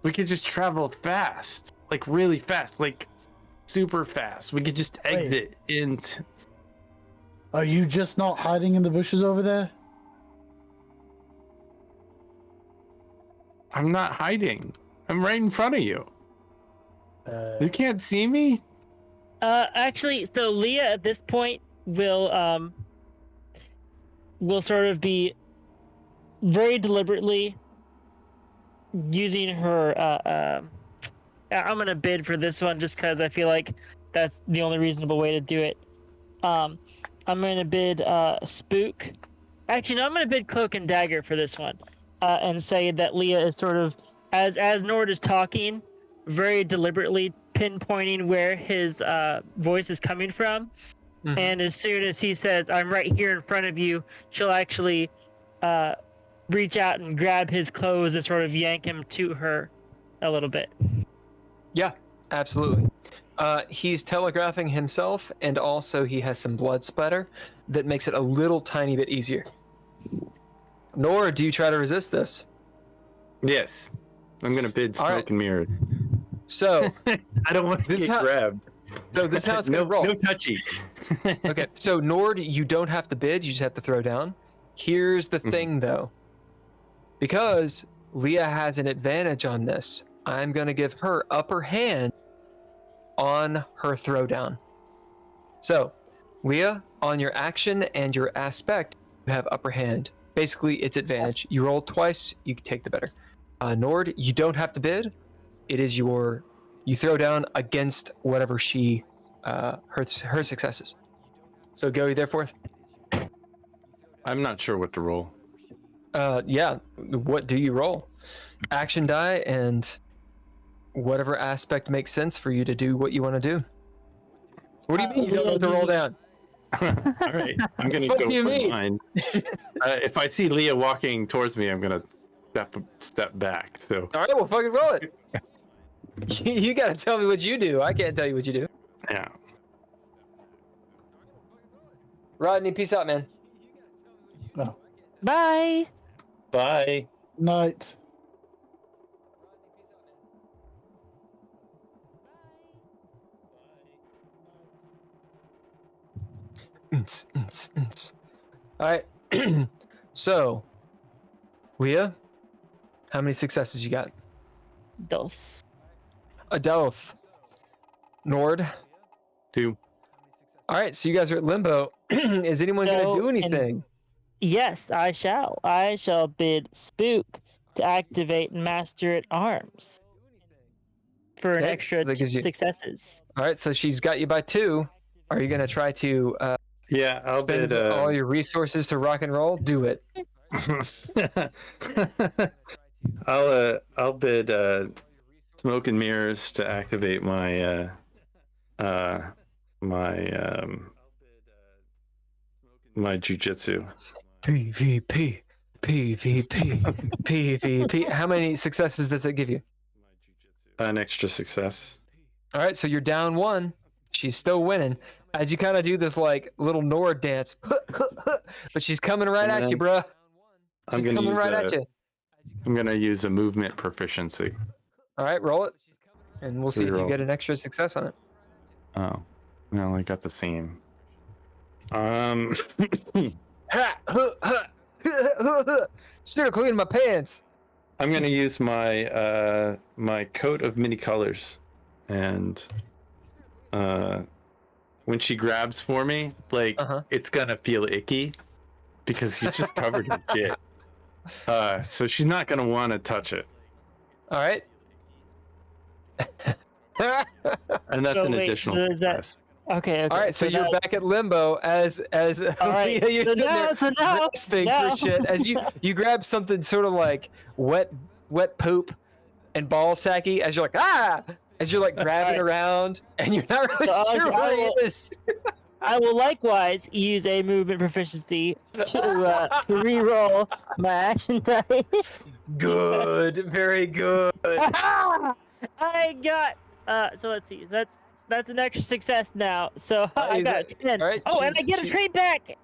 we could just travel fast, like really fast, like super fast. We could just exit into. Are you just not hiding in the bushes over there? I'm not hiding. I'm right in front of you. You can't see me? Actually, so Leah at this point will sort of be very deliberately using her I'm gonna bid for this one just because I feel like that's the only reasonable way to do it. I'm gonna bid Spook. Actually, no, I'm gonna bid Cloak and Dagger for this one, and say that Leah is sort of as Nord is talking, very deliberately pinpointing where his voice is coming from, and as soon as he says, "I'm right here in front of you," she'll actually reach out and grab his clothes and sort of yank him to her a little bit. Yeah, absolutely. He's telegraphing himself, and also he has some blood splatter that makes it a little tiny bit easier. Nor do you try to resist this? Yes. I'm going to bid Smoke and Mirror. So, I don't want to get grabbed. So this is how it's going to roll. No touchy. Okay, so Nord, you don't have to bid, you just have to throw down. Here's the thing, though. Because Leah has an advantage on this, I'm going to give her upper hand on her throwdown. So, Leah, on your action and your aspect, you have upper hand. Basically, it's advantage. You roll twice, you take the better. Nord, you don't have to bid. It is you throw down against whatever she, her successes. So go therefore. I'm not sure what to roll. Yeah, what do you roll? Action die and whatever aspect makes sense for you to do what you want to do. What do you mean you don't know what to roll down? All right, I'm gonna What go do you for mean? mine. If I see Leah walking towards me, I'm gonna step back. So All right, well, fucking roll it. You gotta tell me what you do. I can't tell you what you do. yeah, Rodney, peace out, man. Oh, Bye. bye. night. All right. So, Leah, how many successes you got? Dos. Adelph. Nord. 2. All right, so you guys are at limbo. Is anyone going No, to do and- anything? Yes, I shall. I shall bid Spook to activate Master at Arms for an Okay, extra so that gives you- successes. All right, so she's got you by 2. Are you going to try to Yeah, I'll spend bid. all your resources to rock and roll? Do it. I'll bid Smoke and Mirrors to activate my my jujitsu. PvP. PvP. How many successes does it give you? An extra success. All right, so you're down 1. She's still winning. As you kind of do this like little Nord dance, but she's coming right at you, bruh. I'm She's gonna coming use right at you. I'm gonna use a movement proficiency. All right, roll it, and we'll see if you Reroll. get an extra success on it. Oh, no, I got the same. Still cleaning my pants. I'm gonna use my my coat of many colors, and when she grabs for me, like it's gonna feel icky because he's just covered in shit. So she's not gonna want to touch it, All right. and that's So an wait, additional so is that- success. Okay. All right, so you're now- back at limbo as All right, you're so sitting now- there so now- grasping now- for shit as you grab something sort of like wet poop and ball sacky as you're like as you're like grabbing around and you're not really So sure I what will- it is. I will likewise use a movement proficiency to re-roll my action dice. Good, very good. I got. So let's see. That's an extra success now. So I is got it- 10. all right, Oh, and she's- I get a she- trade back.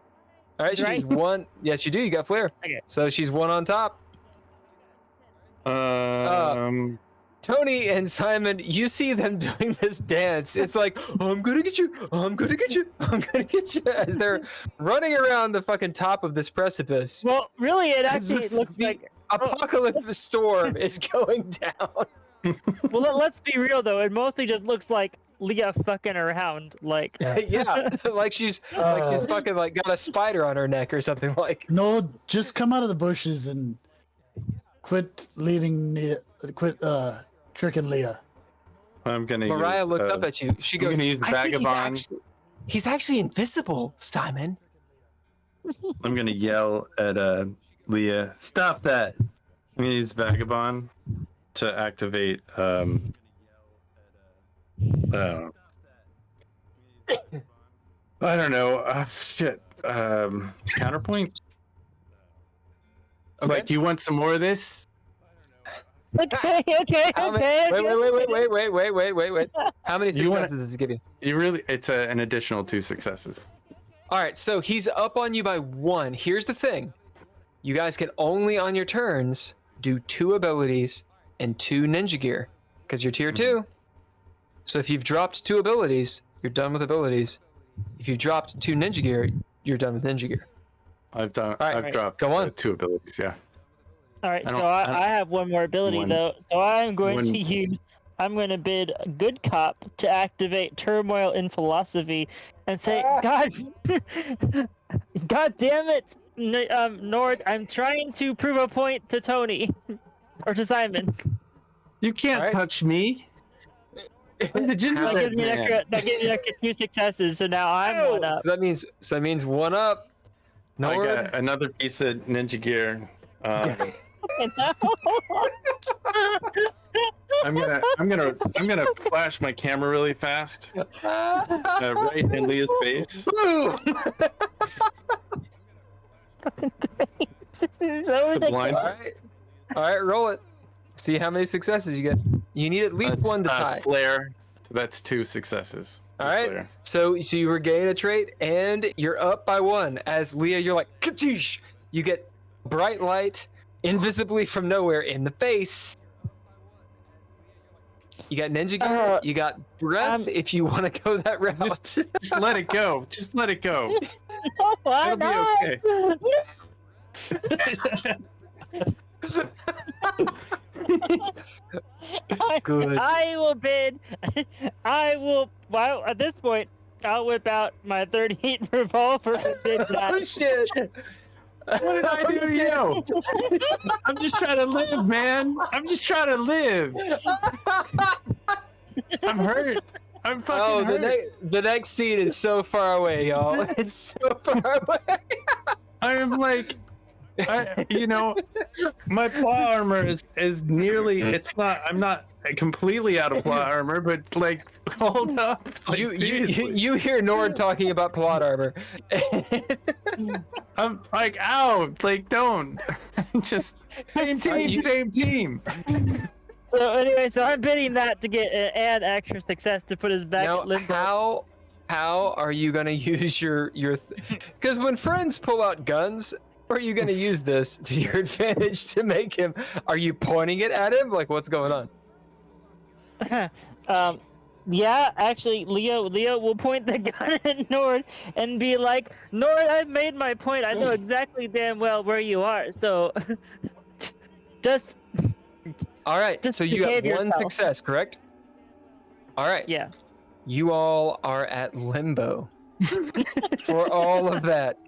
All right, she's Right? 1. Yes, you do. You got flair. Okay. So she's 1 on top. Tony and Simon, you see them doing this dance. It's like, I'm gonna get you, I'm gonna get you, I'm gonna get you, as they're running around the fucking top of this precipice. Well, really, it As actually the- looks the like. apocalyptic storm is going down. Well, let's be real though. It mostly just looks like Leah fucking around. Like. Yeah, like she's fucking like got a spider on her neck or something like. No, just come out of the bushes and quit leading Leah, quit tricking Leah. I'm gonna. Mariah use, looks up at you. She I'm goes, gonna use "I think Vagabond. he's actually invisible, Simon." I'm gonna yell at Leah. Stop that! I'm gonna use Vagabond to activate. I don't know. Shit. Counterpoint. Okay. Like, you want some more of this? Okay. How many, wait. How many You wanna- successes does it give you? You really? It's an additional 2 successes. All right, so he's up on you by 1. Here's the thing. You guys can only on your turns do 2 abilities and 2 ninja gear because you're tier 2. So if you've dropped 2 abilities, you're done with abilities. If you've dropped 2 ninja gear, you're done with ninja gear. I've done. All right, I've dropped. go on. 2 abilities. Yeah. All right, I so don't- I don't- I have one more ability one- though. So I'm going one- to use. I'm going to bid Good Cop to activate Turmoil in Philosophy, and say, God, God damn it, Nord! I'm trying to prove a point to Tony, or to Simon. You can't All right. touch me. I'm the That gingerbread gives me an man. extra. That gives me an extra 2 successes. So now I'm Ow! 1 up. So that means 1 up. I Nord. got another piece of ninja gear. I'm gonna flash my camera really fast, right in Leah's face. Boom! So ridiculous. blind- All right, roll it. See how many successes you get. You need at least That's, 1 to tie. Flare. So that's 2 successes. All right. Flare. So you regain a trait and you're up by 1. As Leah, you're like, Katish! You get bright light invisibly from nowhere in the face. You got ninja gear. You got breath if you want to go that route. Just let it go. Just let it go. No, why It'll be not? Good. I will bid. I will. Well, at this point, I'll whip out my 38 revolver and bid Oh that. shit! What did I do to you? I'm just trying to live, man. I'm just trying to live. I'm hurt. I'm fucking Oh, hurt. the next scene is so far away, y'all. It's so far away. I am like, my plot armor is nearly. It's not. I'm not completely out of plot armor, but like, hold up. Like, seriously. You hear Nord talking about plot armor. I'm like, ow! Like, don't. Just same team, same team. So anyway, so I'm bidding that to get an extra success to put us back Now, at limbo. how are you gonna use your because when friends pull out guns, are you gonna use this to your advantage to make him? Are you pointing it at him? Like, what's going on? Yeah, actually, Leo will point the gun at Nord and be like, Nord, I've made my point. I know exactly damn well where you are. So, just All right, Just so you got behave 1 yourself. success, correct? All right. yeah. You all are at limbo for all of that.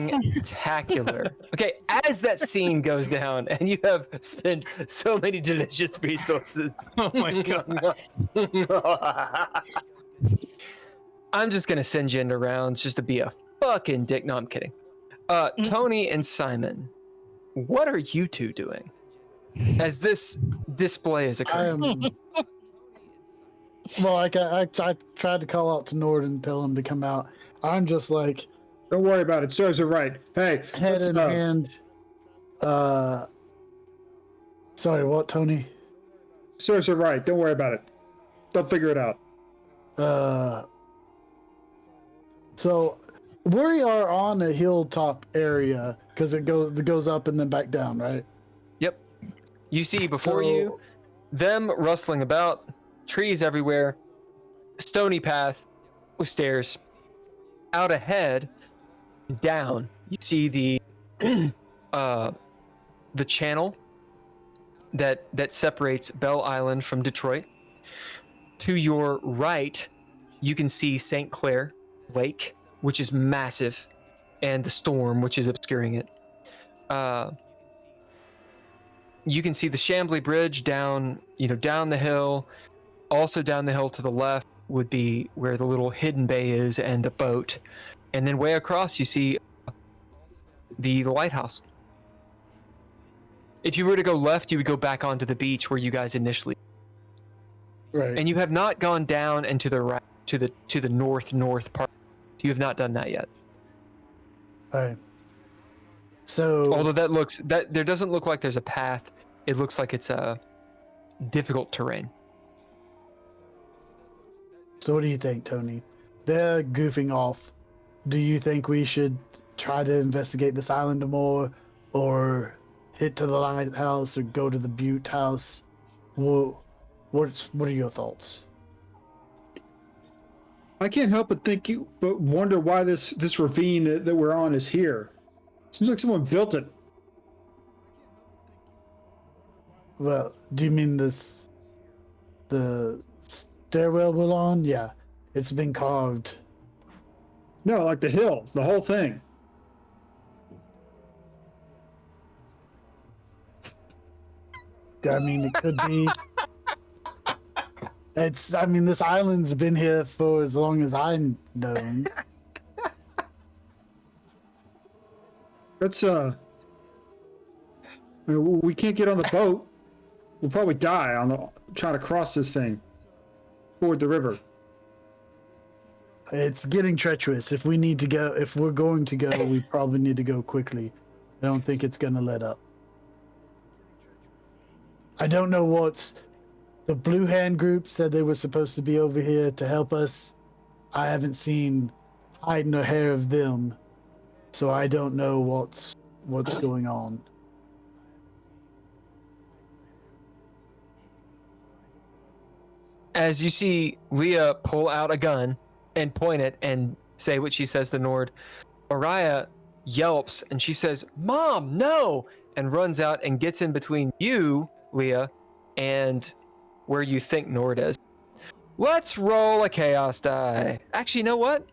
Fucking-tacular. Okay, as that scene goes down and you have spent so many delicious resources. Oh my god. I'm just gonna send you into rounds just to be a fucking dick. No, I'm kidding. Tony and Simon, what are you two doing as this display is I occurring? am. Well, I tried to call out to Nord and tell him to come out. I'm just like Don't worry about it. Serves her right. Hey, head let's, in hand. Sorry, what, Tony? serves her right. Don't worry about it. They'll figure it out. So we are on a hilltop area because it goes up and then back down, right? Yep. You see before So- you them rustling about, trees everywhere, stony path with stairs. Out ahead, down, you see the channel that separates Bell Island from Detroit. To your right, you can see St. Clair Lake, which is massive, and the storm, which is obscuring it. you can see the Chambly Bridge down the hill. Also down the hill to the left would be where the little hidden bay is and the boat. And then way across you see the lighthouse. If you were to go left, you would go back onto the beach where you guys initially. Right. And you have not gone down and to the right, to the north part. You have not done that yet. All right. So Although there doesn't look like there's a path. It looks like it's a difficult terrain. So what do you think, Tony? They're goofing off. Do you think we should try to investigate this island more, or hit to the lighthouse, or go to the Butte house? What are your thoughts? I can't help but wonder why this ravine that we're on is here. Seems like someone built it. Well, do you mean the stairwell we're on? Yeah, it's been carved. No, like the hill, the whole thing. I mean, it could be. This island's been here for as long as I know. That's we can't get on the boat. We'll probably die trying to cross this thing toward the river. It's getting treacherous. If we're going to go, we probably need to go quickly. I don't think it's gonna let up. I don't know what's. The Blue Hand group said they were supposed to be over here to help us. I haven't seen hide nor hair of them, so I don't know what's going on. As you see Leah pull out a gun and point it and say what she says to Nord, Mariah yelps and she says, "Mom, no!" and runs out and gets in between you, Leah, and where you think Nord is. Let's roll a chaos die. Actually, you know what?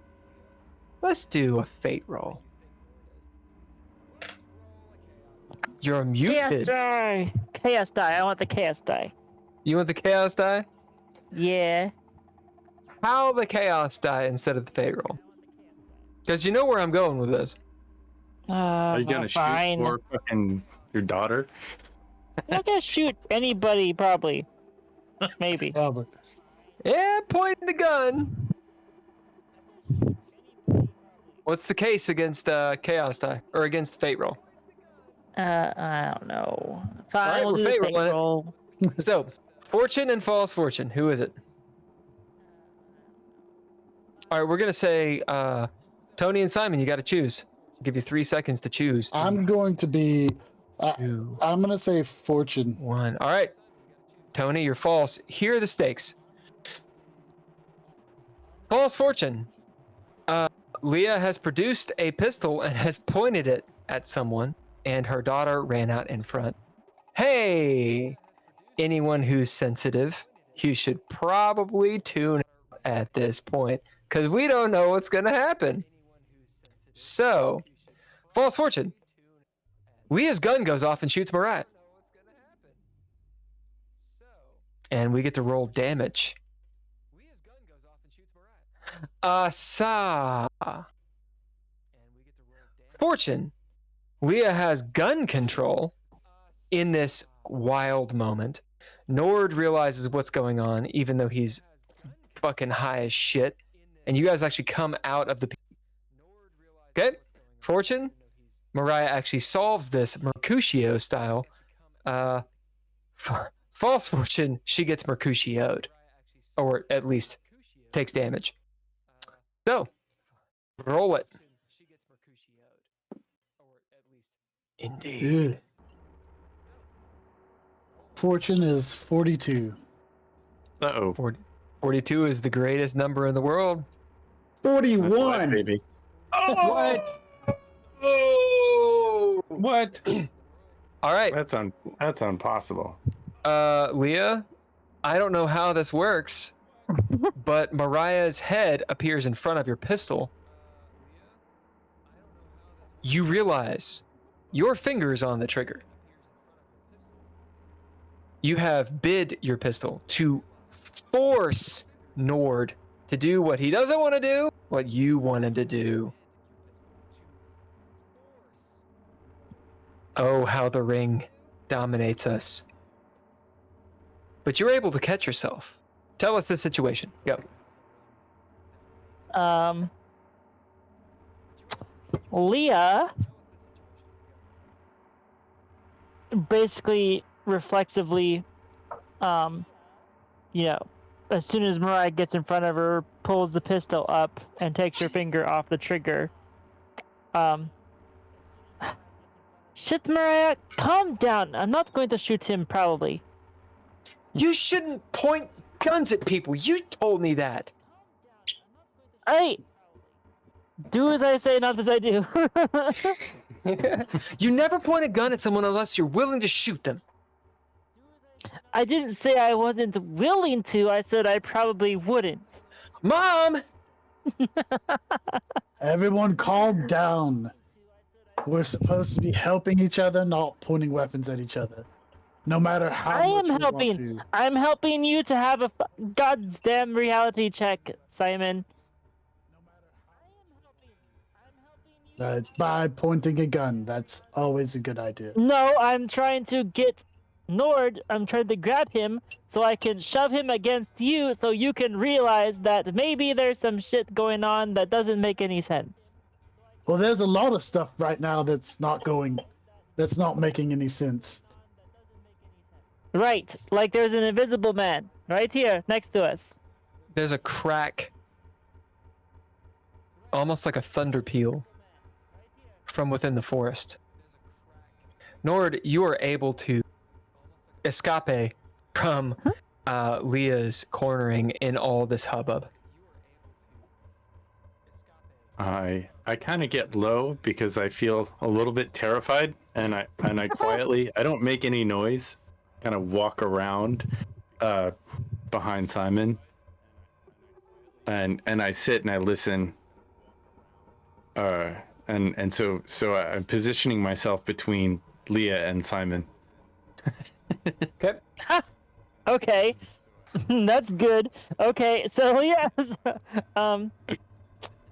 Let's do a fate roll. You're muted. Chaos die. Chaos die. I want the chaos die. You want the chaos die? Yeah. How the chaos die instead of the fate roll? Because you know where I'm going with this. Are you gonna shoot fine. for fucking your daughter? I'm not gonna shoot anybody, probably. Maybe. Probably. Yeah, pointing the gun. What's the case against chaos die or against fate roll? I don't know. Fine, All right, we'll we're do the fate fate rolling it. roll. So, fortune and false fortune. Who is it? All right, we're gonna say Tony and Simon. You got to choose. I'll give you 3 seconds to choose. I'm going to be. Two, I'm gonna say fortune. 1. All right, Tony, you're false. Here are the stakes. False fortune. Leah has produced a pistol and has pointed it at someone, and her daughter ran out in front. Hey, anyone who's sensitive, you should probably tune out at this point, because we don't know what's going to happen. So, false fortune. Leah's gun goes off and shoots Mariah. And we get to roll damage. Fortune. Leah has gun control in this wild moment. Nord realizes what's going on, even though he's fucking high as shit. And you guys actually come out of the... Okay? Fortune. Mariah actually solves this Mercutio style. False fortune, she gets Mercutio'd. Or at least takes damage. So, roll it. Indeed. Ew. Fortune is 42. Uh-oh. 42 is the greatest number in the world. 41. Baby. What? Oh! What? All right. That's impossible. Leah, I don't know how this works, but Mariah's head appears in front of your pistol. You realize your finger's on the trigger. You have bid your pistol to force Nord to do what he doesn't want to do, what you want him to do. Oh, how the ring dominates us. But you're able to catch yourself. Tell us the situation. Go. Leah basically reflexively, you know, as soon as Mariah gets in front of her, pulls the pistol up and takes her finger off the trigger. Shit, Mariah, calm down. I'm not going to shoot him, probably. You shouldn't point guns at people. You told me that. Hey! Do as I say, not as I do. You never point a gun at someone unless you're willing to shoot them. I didn't say I wasn't willing to. I said I probably wouldn't. Mom! Everyone calm down. We're supposed to be helping each other, not pointing weapons at each other. No matter how I much am we helping. want to. I'm helping you to have a goddamn reality check, Simon. By pointing a gun, that's always a good idea. No, I'm trying to get Nord. I'm trying to grab him so I can shove him against you so you can realize that maybe there's some shit going on that doesn't make any sense. Well, there's a lot of stuff right now that's not making any sense. Right, like there's an invisible man right here next to us. There's a crack, almost like a thunder peal, from within the forest. Nord, you are able to escape from Leah's cornering in all this hubbub. I kind of get low because I feel a little bit terrified, and I quietly, I don't make any noise, kind of walk around behind Simon, and I sit and I listen, and so I'm positioning myself between Leah and Simon. Okay. Okay, that's good. Okay, so yeah, oh,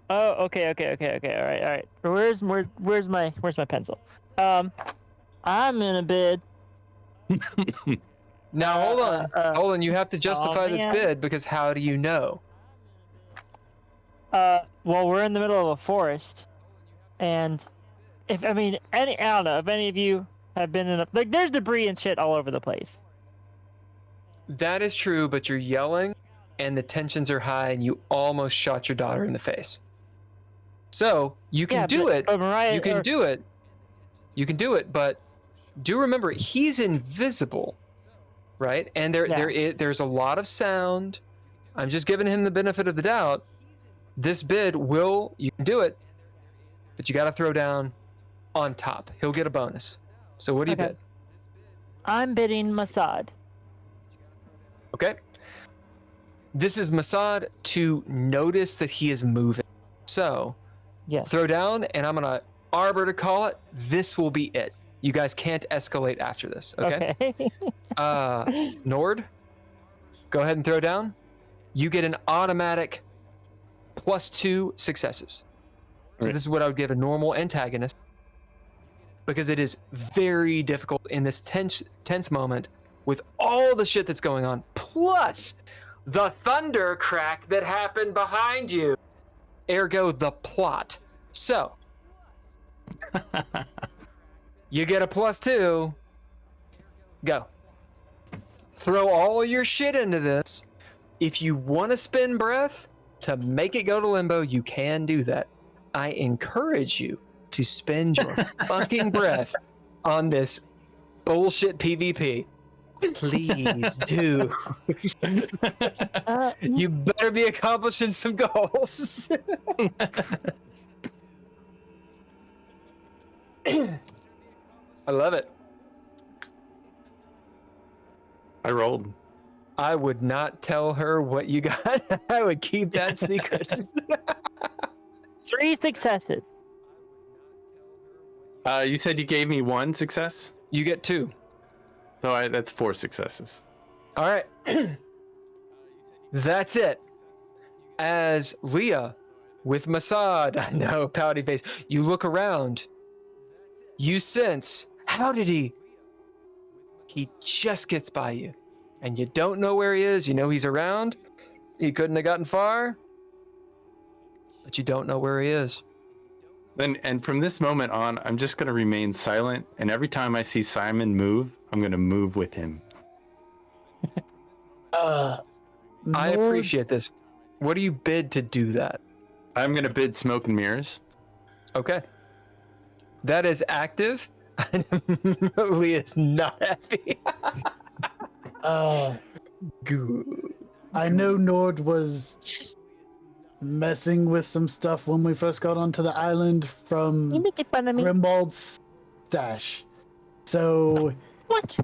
okay. All right. Where's my pencil? I'm in a bid. Now hold on. You have to justify this man. bid because how do you know? Well, we're in the middle of a forest, and I don't know if any of you have been in there's debris and shit all over the place. That is true, but you're yelling, and the tensions are high, and you almost shot your daughter in the face. So you can do it. Mariah, You can do it. You can do it, but do remember he's invisible, right? And there's a lot of sound. I'm just giving him the benefit of the doubt. This bid you can do it, but you got to throw down on top. He'll get a bonus. So what do you bid? I'm bidding Mossad. Okay. This is Mossad to notice that he is moving. So Yes. throw down, and I'm gonna arbor to call it. This will be it. You guys can't escalate after this. Okay. Nord, go ahead and throw down. You get an automatic +2 successes. So Right. this is what I would give a normal antagonist, because it is very difficult in this tense moment with all the shit that's going on, plus the thunder crack that happened behind you. Ergo, the plot. So, you get a +2. Go. Throw all your shit into this. If you want to spend breath to make it go to limbo, you can do that. I encourage you to spend your fucking breath on this bullshit PvP. Please do. You better be accomplishing some goals. I love it. I rolled. I would not tell her what you got. I would keep that secret. 3 successes. You said you gave me 1 success? You get 2. So that's 4 successes. All right. That's it. As Leah with Masad, I know, pouty face, you look around. You sense, how did he? He just gets by you. And you don't know where he is. You know he's around. He couldn't have gotten far. But you don't know where he is. And from this moment on, I'm just going to remain silent. And every time I see Simon move, I'm going to move with him. I appreciate this. What do you bid to do that? I'm going to bid smoke and mirrors. Okay. That is active. Leah's not happy. Good. I know Nord was messing with some stuff when we first got onto the island from You making fun of me? Grimbald's stash. So What?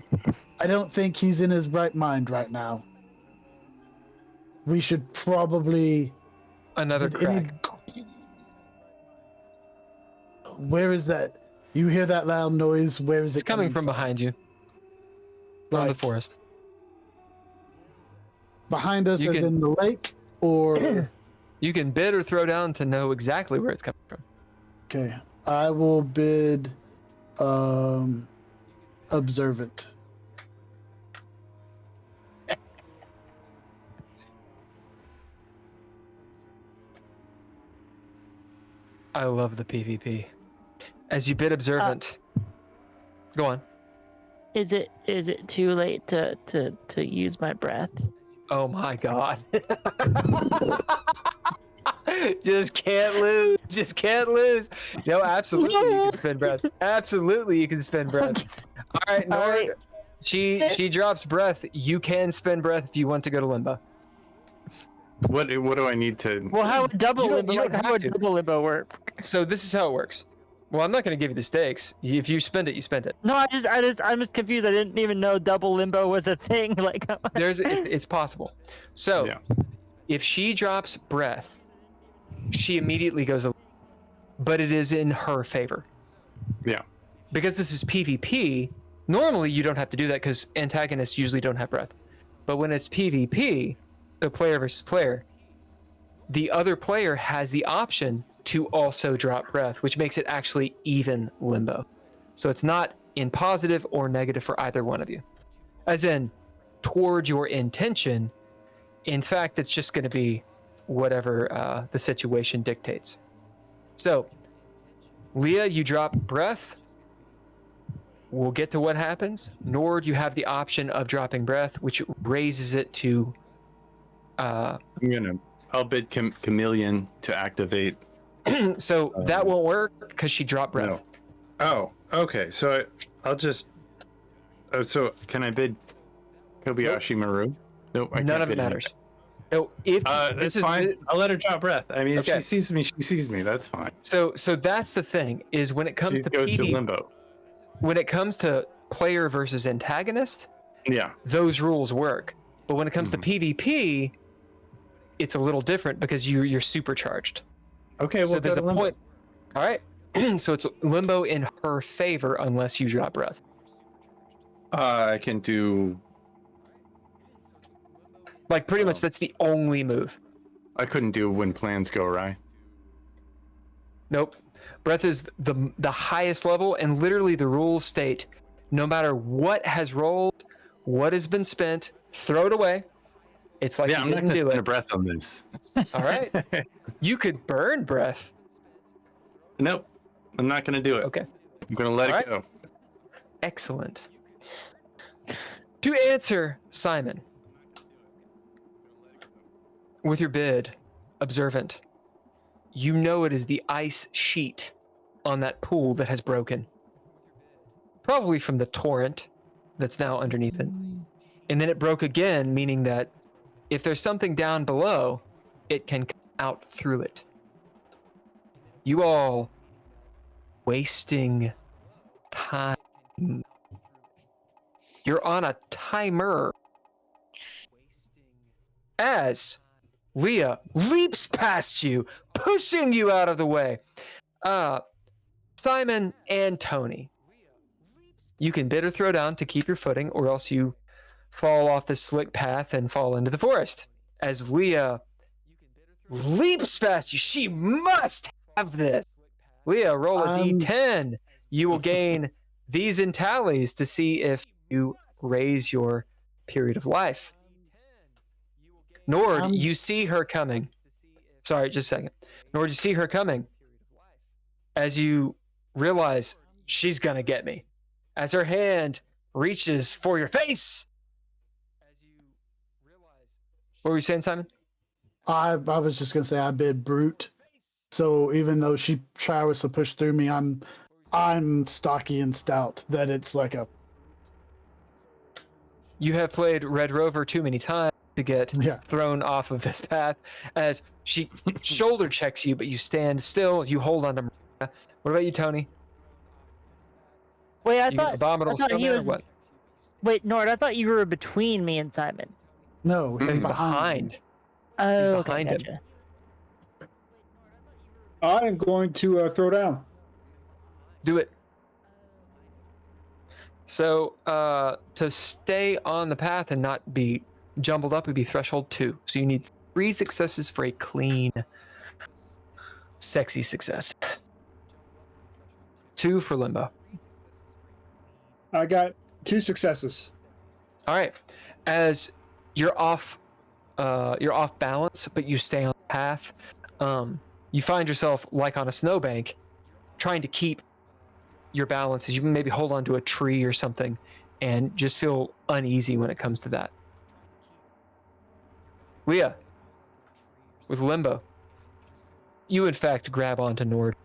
I don't think he's in his right mind right now. We should probably... Another Did any- crack. Where is that? You hear that loud noise? Where is it It's coming from behind you. From the Like, forest. behind us, You as can- in the lake, or... You can bid or throw down to know exactly where it's coming from. Okay, I will bid observant. I love the PvP. As you bid observant. Go on. Is it too late to use my breath? Oh my god. Just can't lose. Just can't lose. No, absolutely you can spend breath. Absolutely you can spend breath. All right, Nord. All right. She drops breath. You can spend breath if you want to go to limbo. What do I need to? Well, how would double You don't- limbo? you don't Like, how have would to. double limbo work? So this is how it works. Well, I'm not going to give you the stakes. If you spend it, you spend it. No, I'm just confused. I didn't even know double limbo was a thing. Like, It's possible. So Yeah. if she drops breath, she immediately goes, but it is in her favor. Yeah. Because this is PvP, normally you don't have to do that because antagonists usually don't have breath. But when it's PvP, the player versus player, the other player has the option to also drop breath, which makes it actually even limbo. So it's not in positive or negative for either one of you. As in, toward your intention, in fact, it's just going to be whatever the situation dictates. So, Leah, you drop breath. We'll get to what happens. Nord, you have the option of dropping breath, which raises it to... I'll bid Chameleon to activate. so that won't work because she dropped breath. No. Oh, okay. So I'll just. Oh, so can I bid Kobayashi Maru? Nope. I None can't of it bid matters. No, if anything. this That's is fine. I'll let her drop breath. I mean, if Okay. she sees me, she sees me. That's fine. so that's the thing is when it comes She to goes to PvP, limbo. when it comes to player versus antagonist, Yeah. those rules work. But when it comes to PvP, it's a little different because you're supercharged. Okay. Well, So there's go a to limbo. point. All right. So it's limbo in her favor unless you drop breath. I can do. Like pretty much that's the only move. I couldn't do when plans go awry. Nope. Breath is the highest level, and literally the rules state no matter what has rolled, what has been spent, throw it away. It's like Yeah, you I'm not didn't gonna do spend a it. breath on this. All right. You could burn breath. Nope. I'm not gonna do it. Okay. I'm gonna let All it go. Excellent. To answer Simon, with your bid, observant, you know it is the ice sheet on that pool that has broken. Probably from the torrent that's now underneath it. And then it broke again, meaning that if there's something down below, it can come out through it. You all wasting time. You're on a timer. As Leah leaps past you, pushing you out of the way. Simon and Tony, You can bid or throw down to keep your footing, or else you fall off the slick path and fall into the forest. As Leah leaps past you, she must have this. Leah, roll a d10. You will gain these in tallies to see if you raise your period of life. Nord, you see her coming. Sorry, just a second. Nord, you see her coming. As you realize she's going to get me. As her hand reaches for your face. What were you saying, Simon? I was just gonna say I bid brute. So even though she tries to push through me, I'm stocky and stout. That it's like a. You have played Red Rover too many times to get thrown off of this path. As she shoulder checks you, but you stand still. You hold on to Maria. What about you, Tony? Wait, I You thought abominable he snowman or was. what? Wait, Nord, I thought you were between me and Simon. No, He's he's behind. me. Oh, He's okay, behind him. gotcha. I am going to throw down. Do it. So to stay on the path and not be jumbled up would be threshold 2. So you need 3 successes for a clean, sexy success. 2 for limbo. I got 2 successes. All right. As you're off balance, but you stay on the path. You find yourself like on a snowbank, trying to keep your balance as you maybe hold onto a tree or something, and just feel uneasy when it comes to that. Leah, with limbo, you in fact grab onto Nord.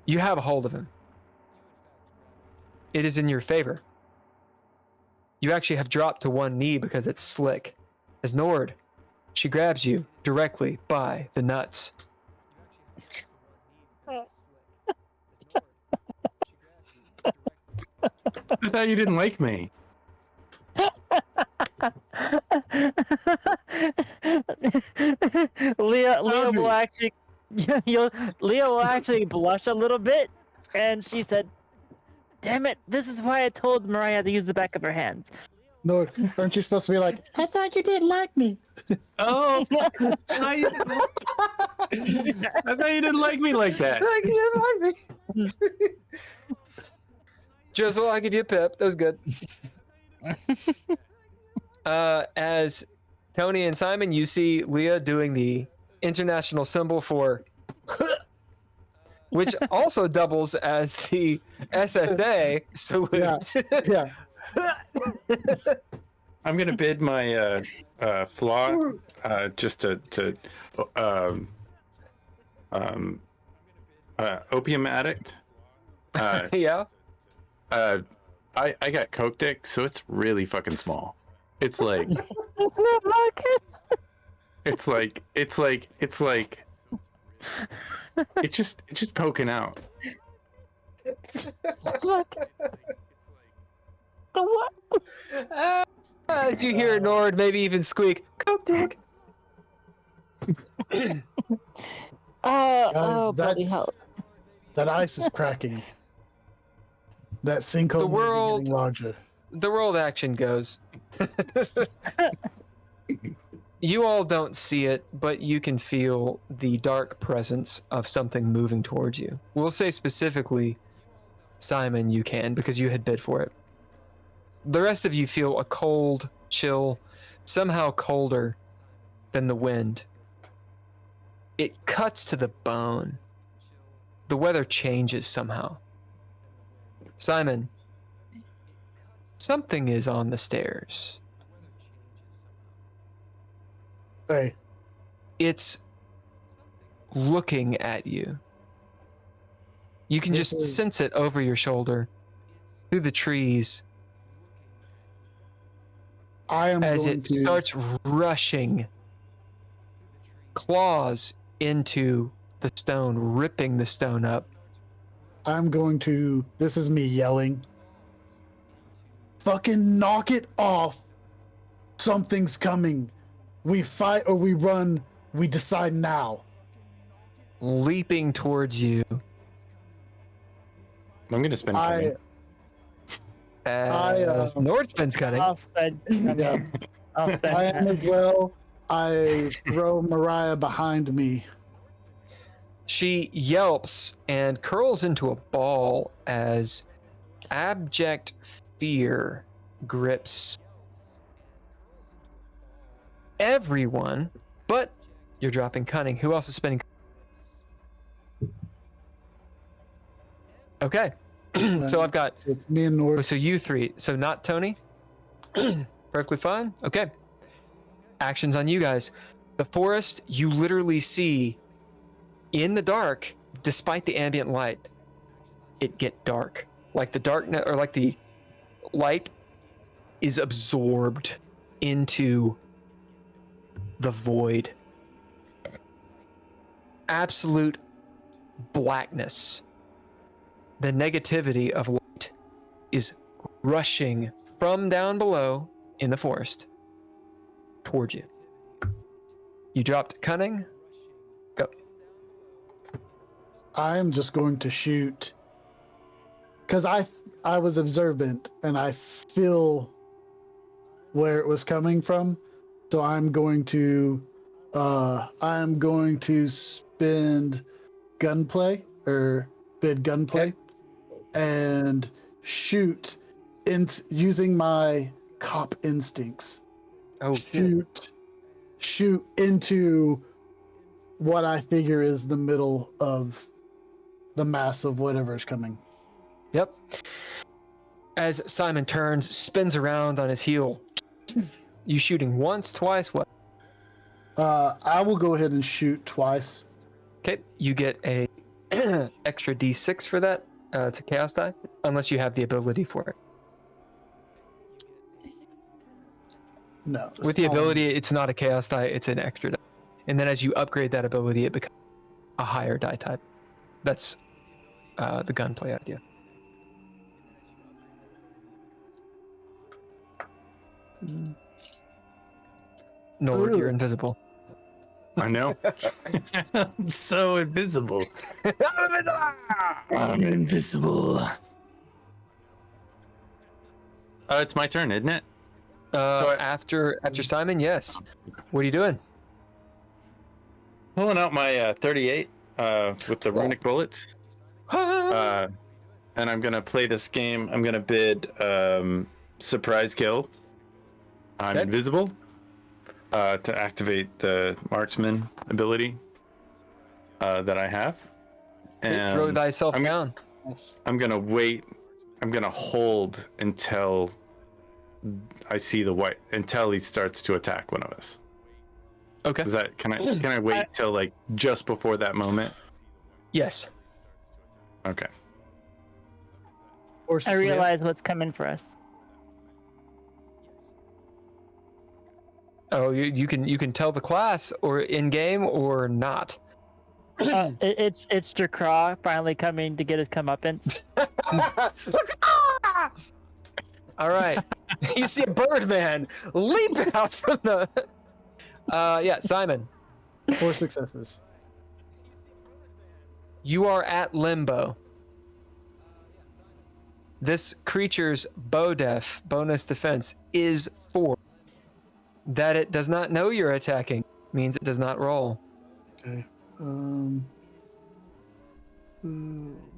You have a hold of him. It is in your favor. You actually have dropped to one knee because it's slick. As Nord, she grabs you directly by the nuts. I thought you didn't like me. Leah will actually, Leah will actually blush a little bit, and she said, "Damn it! This is why I told Mariah to use the back of her hands." No, aren't you supposed to be like, I thought you didn't like me? Oh, I thought you didn't like me like that. Like you didn't like me. Drizzle, I'll give you a pip. That was good. As Tony and Simon, you see Leah doing the international symbol for, which also doubles as the SSA salute. Yeah. I'm gonna bid my flaw just to opium addict. Yeah. I got coke dick, so it's really fucking small. It's like it's just poking out. As you hear Nord maybe even squeak, "Coke dick." Bloody hell. That ice is cracking. That sinkhole The is world- getting larger. The world action goes. You all don't see it, but you can feel the dark presence of something moving towards you. We'll say specifically, Simon, you can, because you had bid for it. The rest of you feel a cold chill, somehow colder than the wind. It cuts to the bone. The weather changes somehow. Simon, something is on the stairs. Hey, It's looking at you. You can This just is- sense it over your shoulder, through the trees, I am as going it to. starts rushing claws into the stone, ripping the stone up. I'm going to. This is me yelling. Fucking knock it off. Something's coming. We fight or we run. We decide now. Leaping towards you I'm gonna spend cunning. Nord spins cutting. I'll spend. Yeah. I'll spend. I am as well. I throw Mariah behind me. She yelps and curls into a ball as abject fear grips everyone, but you're dropping cunning. Who else is spending? Okay. So I've got, So it's me and Nord. so you three. So not Tony. Perfectly fine. Okay. Actions on you guys. The forest, you literally see in the dark, despite the ambient light, it get dark. Like the darkness, or like the light is absorbed into the void. Absolute blackness. The negativity of light is rushing from down below in the forest towards you. You dropped cunning. Go. I am just going to shoot because I was observant and I feel where it was coming from. So I'm going to spend gunplay or bid gunplay and shoot using my cop instincts. Oh, Shoot into what I figure is the middle of the mass of whatever is coming. Yep. As Simon turns, spins around on his heel. You shooting once, twice, what? I will go ahead and shoot twice. Okay, you get a extra D6 for that. It's a chaos die, unless you have the ability for it. No. With the ability, it's not a chaos die, it's an extra die. And then as you upgrade that ability, it becomes a higher die type. That's the gunplay idea. Nord, you're invisible. I know. I'm so invisible. I'm invisible. It's my turn, isn't it? After Simon, yes. What are you doing? Pulling out my 38 with the runic bullets. And I'm going to play this game. I'm going to bid surprise kill. I'm invisible to activate the marksman ability that I have. And throw thyself down. I'm going to wait. I'm going to hold until I see the white, until he starts to attack one of us. Okay. Is that, can I wait till like just before that moment? Yes. Okay. I realize what's coming for us. Oh, you can tell the class or in game or not. It's Drakra finally coming to get his comeuppance. All right. You see a Birdman leap out from the. Yeah, Simon. 4 successes. You are at limbo. This creature's bow def, bonus defense, is 4. That it does not know you're attacking means it does not roll. Okay.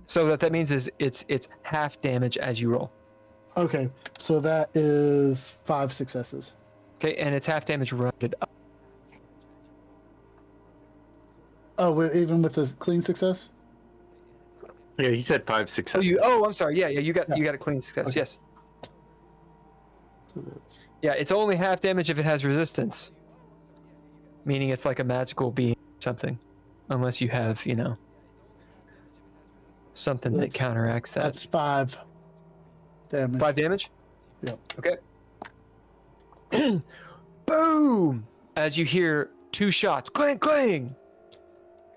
So that means is it's half damage as you roll. Okay, so that is 5 successes. Okay, and it's half damage rounded up. Oh, even with a clean success? Yeah, he said 5 successes. I'm sorry. Yeah, you got a clean success. Okay. Yes. Yeah, it's only half damage if it has resistance. Meaning it's like a magical being or something. Unless you have, something that counteracts that. That's 5 damage. 5 damage? Yep. Okay. Boom! As you hear 2 shots. Clang, clang!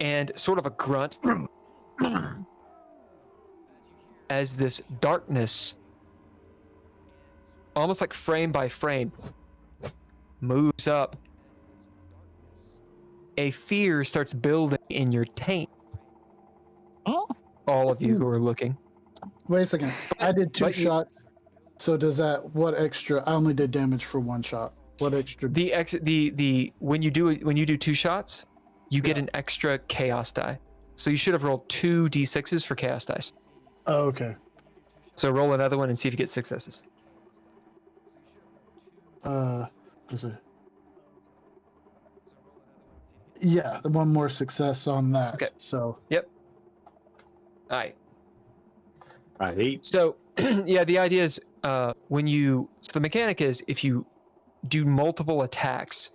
And sort of a grunt. As this darkness, almost like frame by frame, moves up. A fear starts building in your taint. Oh. All of you who are looking. Wait a second. I did 2 But you- shots. So does that, what extra? I only did damage for 1 shot. What extra? The when you do 2 shots, you get Yeah. an extra chaos die. So you should have rolled 2 d6s for chaos dice. Oh, okay. So roll another one and see if you get successes. Is it? Yeah, the 1 more success on that. Okay. So Yep. All right. I hate. So yeah, the idea is so the mechanic is if you do multiple attacks,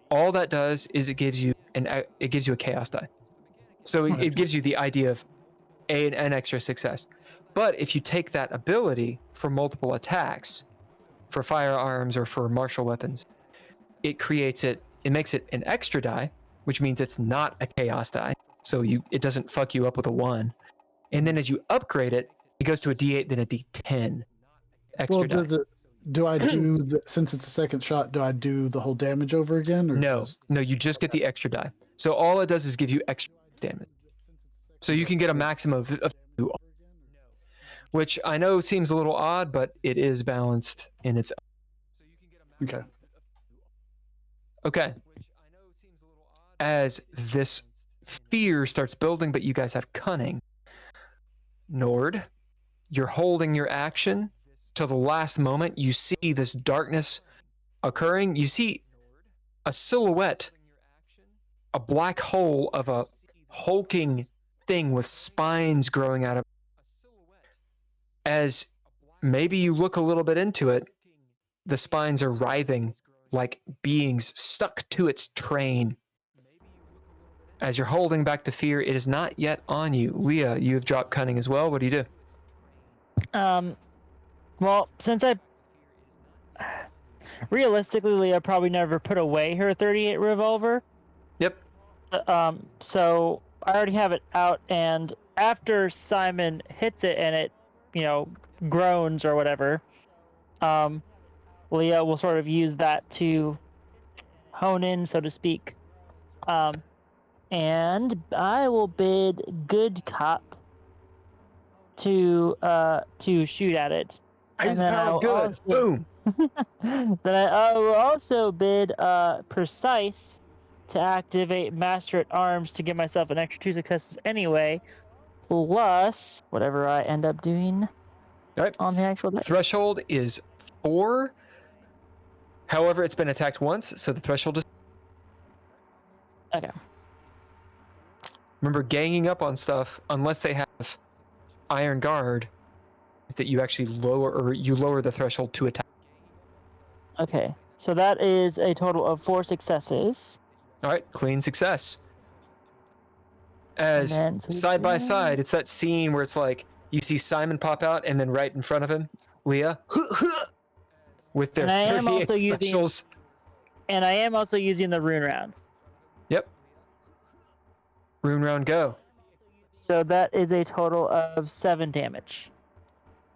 all that does is it gives you a chaos die. So Okay. it gives you the idea of an extra success. But if you take that ability for multiple attacks, for firearms or for martial weapons, it makes it an extra die, which means it's not a chaos die. So it doesn't fuck you up with a 1. And then as you upgrade it, it goes to a D8, then a D10 extra well, die. do I do since it's a second shot? Do I do the whole damage over again? Or No, just- no, you just get the extra die. So all it does is give you extra damage. So you can get a maximum of 2, which I know seems a little odd, but it is balanced in its. Okay. Okay. As this fear starts building, but you guys have cunning. Nord, you're holding your action till the last moment. You see this darkness occurring. You see a silhouette, a black hole of a hulking thing with spines growing out of it. As maybe you look a little bit into it, the spines are writhing like beings stuck to its train. As you're holding back the fear, it is not yet on you. Leah, you have dropped cunning as well. What do you do? Well, since realistically, Leah probably never put away her 38 revolver. Yep. So I already have it out, and after Simon hits it and it, groans or whatever, Leah will sort of use that to hone in, so to speak. And I will bid good cop to shoot at it. And then I will Good. also- Boom. Then I will also bid precise to activate Master at Arms to give myself an extra 2 successes anyway, plus whatever I end up doing All right. on the actual dice. Threshold is 4. However, it's been attacked once, so the threshold is. Okay. Remember, ganging up on stuff, unless they have Iron Guard, is that you actually lower the threshold to attack. Okay. So that is a total of 4 successes. All right, clean success. As And then- side by side, it's that scene where it's like you see Simon pop out, and then right in front of him, Leah, with their And I am 38 also using- specials. And I am also using the rune rounds. Yep. Rune round, go. So that is a total of 7 damage.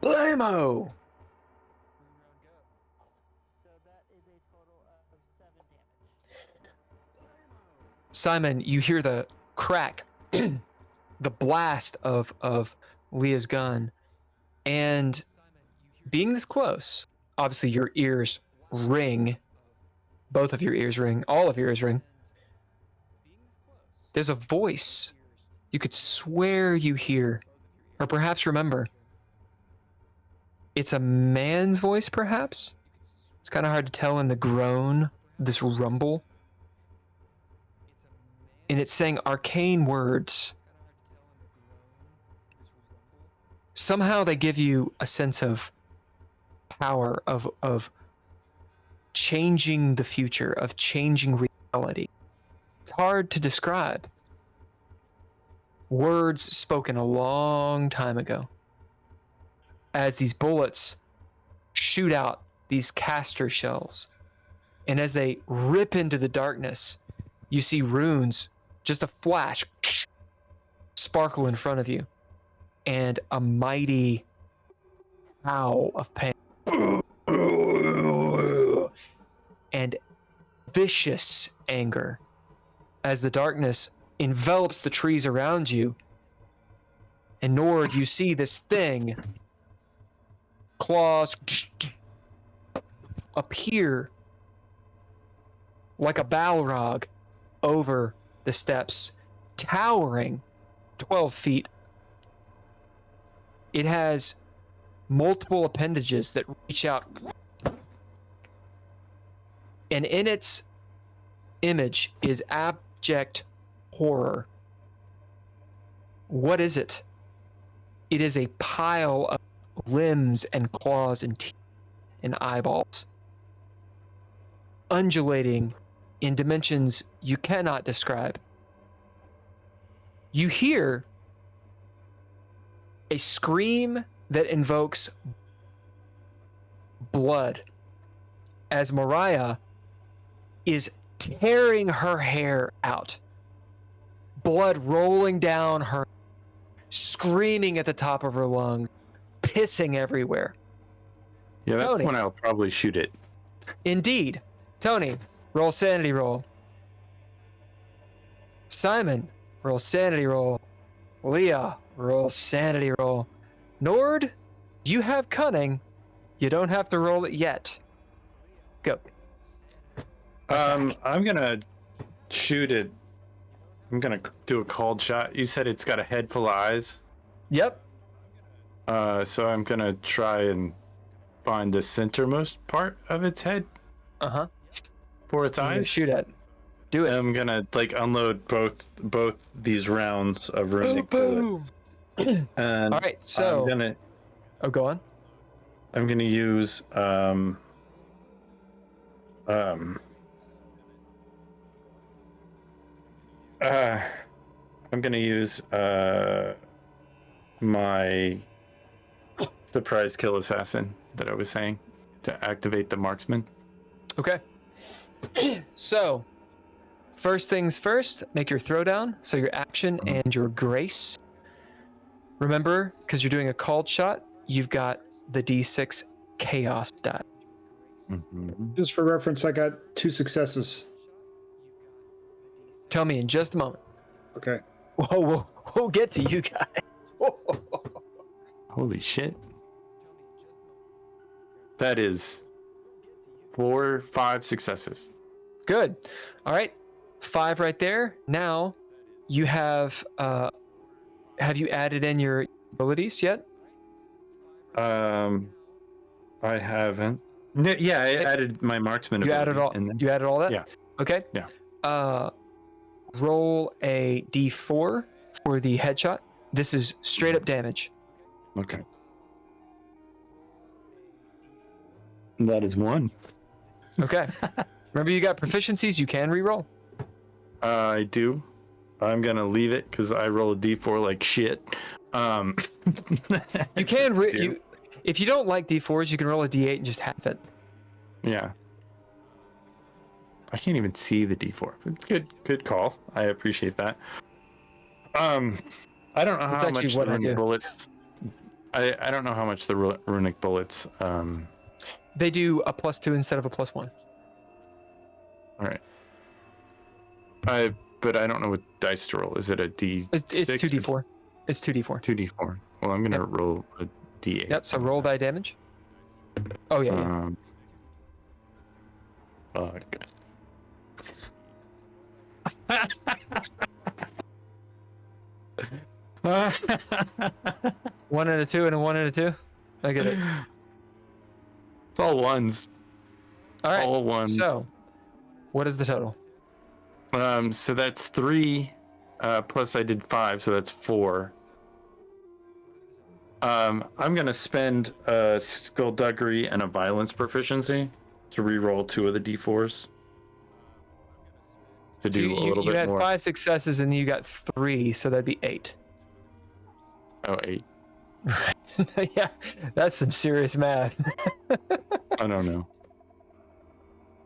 Blammo! Simon, you hear the crack, the blast of Leah's gun, and being this close, obviously your ears ring. Both of your ears ring. All of your ears ring. There's a voice you could swear you hear, or perhaps remember. It's a man's voice, perhaps? It's kind of hard to tell in the groan, this rumble. And it's saying arcane words. Somehow they give you a sense of power, of changing the future, of changing reality. It's hard to describe. Words spoken a long time ago. As these bullets shoot out these caster shells. And as they rip into the darkness, you see runes, just a flash, sparkle in front of you. And a mighty howl of pain. And vicious anger. As the darkness envelops the trees around you, And Nord, you see this thing, claws appear like a Balrog over the steps, towering 12 feet. It has multiple appendages that reach out. And in its image is abject horror. What is it? It is a pile of limbs and claws and teeth and eyeballs, undulating in dimensions you cannot describe. You hear a scream that invokes blood as Mariah is tearing her hair out, blood rolling down her, screaming at the top of her lungs, pissing everywhere. Yeah, that's Tony. when I'll probably shoot it. Indeed. Tony, roll sanity roll. Simon, roll sanity roll. Leah, roll sanity roll. Nord, you have cunning. You don't have to roll it yet. Go. Attack. I'm gonna shoot it. I'm gonna do a cold shot. You said it's got a head full of eyes. Yep. So I'm gonna try and find the centermost part of its head Uh-huh. for its I'm gonna eyes. shoot at. Do it. I'm gonna like unload both these rounds of runic bullets. And All right, so I'm go on. gonna use I'm gonna use my surprise kill assassin that I was saying to activate the marksman. Okay. So, first things first, make your throwdown. So your action and your grace. Remember, because you're doing a called shot, you've got the D6 chaos die. Just for reference, I got 2 successes. Tell me in just a moment. Okay. Whoa, we'll get to you guys. Holy shit. That is 5 successes. Good. All right. 5 right there. Now you have you added in your abilities yet? I haven't. Yeah, I added my marksman You ability added all in there. you added all that? Yeah. Okay. Yeah. Roll a D4 for the headshot. This is straight up damage. Okay. That is 1. Okay. Remember, you got proficiencies. You can re-roll. I do. I'm gonna leave it because I roll a D4 like shit. You can if you don't like D4s, you can roll a D8 and just half it. Yeah. I can't even see the D4. Good call. I appreciate that. I don't know how actually much the what I do. runic bullets. I don't know how much the runic bullets. They do a +2 instead of a +1. All right. But I don't know what dice to roll. Is it a D? It's 2d4. It's 2d4. 2d4. Well, I'm gonna roll a D8. Yep. So roll thy damage. Oh yeah. Fuck. One and a 2 and a 1 and a 2. I get it. It's all ones. All right. All ones. So, what is the total? So that's 3, plus I did 5, so that's 4. I'm gonna spend skullduggery and a violence proficiency to re-roll 2 of the d4s to do a little you bit had more. 5 successes and you got 3, so that'd be 8. Oh, 8. Yeah, that's some serious math. I don't know.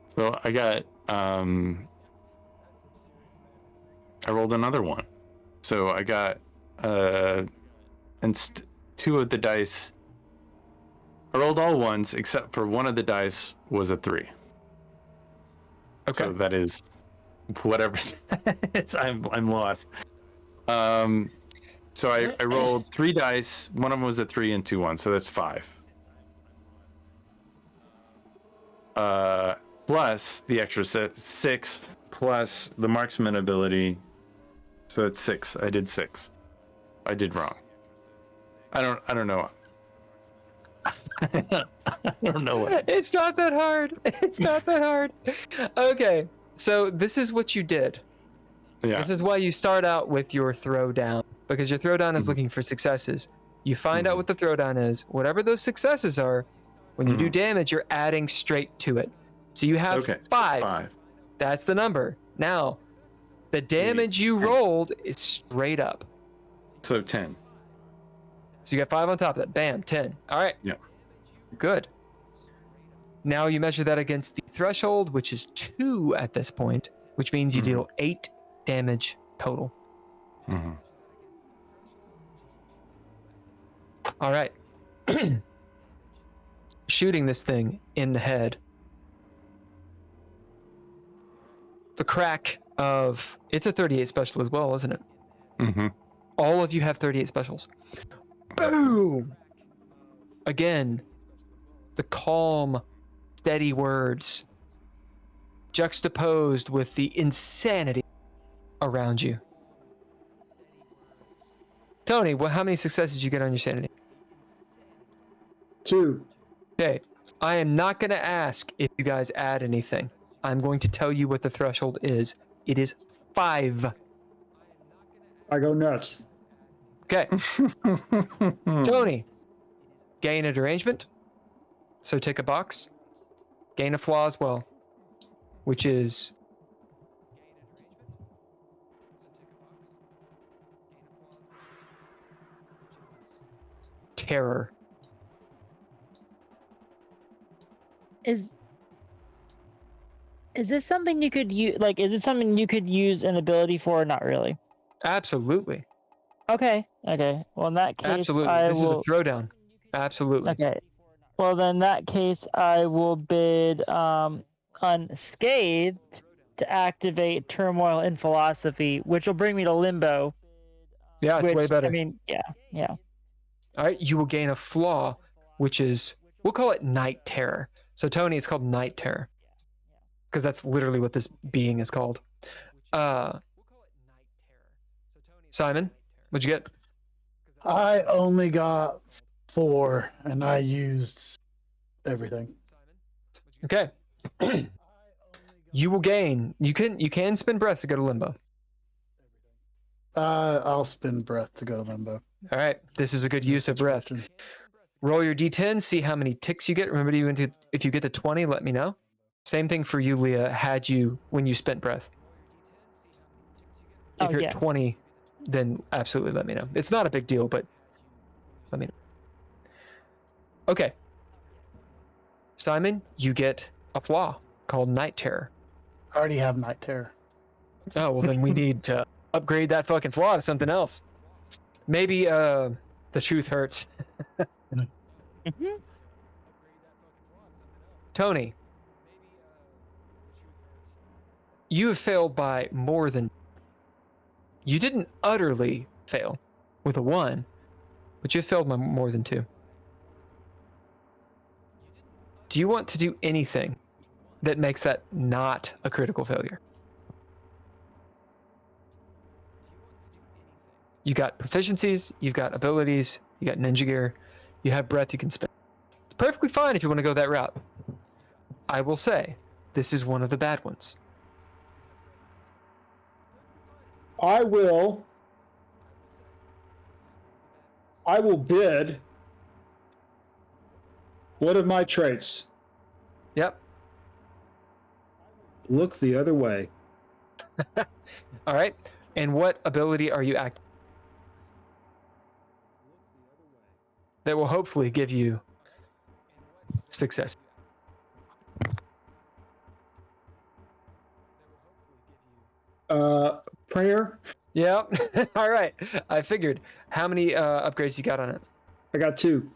So I got I rolled another one. So I got and 2 of the dice. I rolled all ones except for one of the dice was a 3. Okay. So that is whatever that is. I'm lost. So I rolled 3 dice. One of them was a 3 and 2 1, so that's 5. Plus the extra 6 plus the marksman ability, so it's 6. I did 6. I did wrong. I don't know. I don't know what. It's not that hard. It's not that hard. Okay, so this is what you did. Yeah. This is why you start out with your throwdown, because your throwdown is looking for successes. You find out what the throwdown is. Whatever those successes are, when you do damage, you're adding straight to it. So you have 5. That's the number. Now, the damage you rolled is straight up. So 10. So you got 5 on top of that. Bam, 10. All right. Yeah. Good. Now you measure that against the threshold, which is 2 at this point, which means you deal 8 damage total. All right. Shooting this thing in the head. The crack of... It's a 38 special as well, isn't it? All of you have 38 specials. Boom! Again, the calm, steady words juxtaposed with the insanity around you. Tony, how many successes did you get on your sanity? 2. Okay, I am not going to ask if you guys add anything. I'm going to tell you what the threshold is. It is 5. I go nuts. Okay. Tony, gain a derangement. So take a box. Gain a flaw as well, which is terror. Is this something you could use? Like, is it something you could use an ability for? Or not really. Absolutely. Okay. Okay. Well, in that case, Absolutely. This is a throwdown. Absolutely. Okay. Well, then in that case, I will bid unscathed to activate Turmoil in Philosophy, which will bring me to Limbo. Yeah, it's which, way better. I mean, yeah. All right, you will gain a flaw, which is, we'll call it Night Terror. So Tony, it's called Night Terror, because that's literally what this being is called. Simon, what'd you get? I only got 4, and I used everything. Okay. You will gain. You can spend breath to go to limbo. I'll spin breath to go to limbo. All right. This is a good use of breath. Roll your d10, see how many ticks you get. Remember, if you get to 20, let me know. Same thing for you, Leah, when you spent breath. If you're at 20, then absolutely let me know. It's not a big deal, but let me know. Okay. Simon, you get a flaw called Night Terror. I already have Night Terror. Oh, well, then we need to upgrade that fucking flaw to something else. Maybe the truth hurts. Tony, you have failed by more than... You didn't utterly fail with a 1, but you failed by more than 2. Do you want to do anything that makes that not a critical failure? You got proficiencies, you've got abilities, you got ninja gear, you have breath you can spend. It's perfectly fine if you want to go that route. I will say, this is one of the bad ones. I will bid one of my traits. Yep. Look the other way. All right. And what ability are you acting that will hopefully give you success? Prayer. Yeah. All right. I figured. How many upgrades you got on it? I got 2.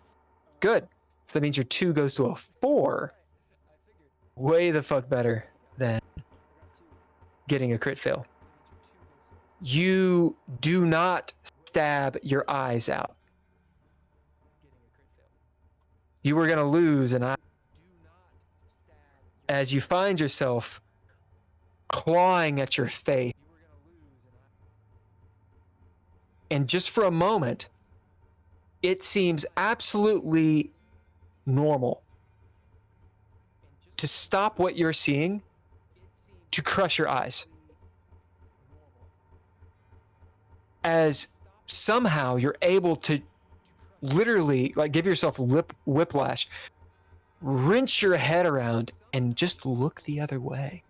Good. So that means your 2 goes to a 4. Way the fuck better than getting a crit fail. You do not stab your eyes out. You were going to lose an eye. As you find yourself clawing at your face. And just for a moment, it seems absolutely normal to stop what you're seeing, to crush your eyes. As somehow you're able to literally like give yourself whiplash, wrench your head around and just look the other way.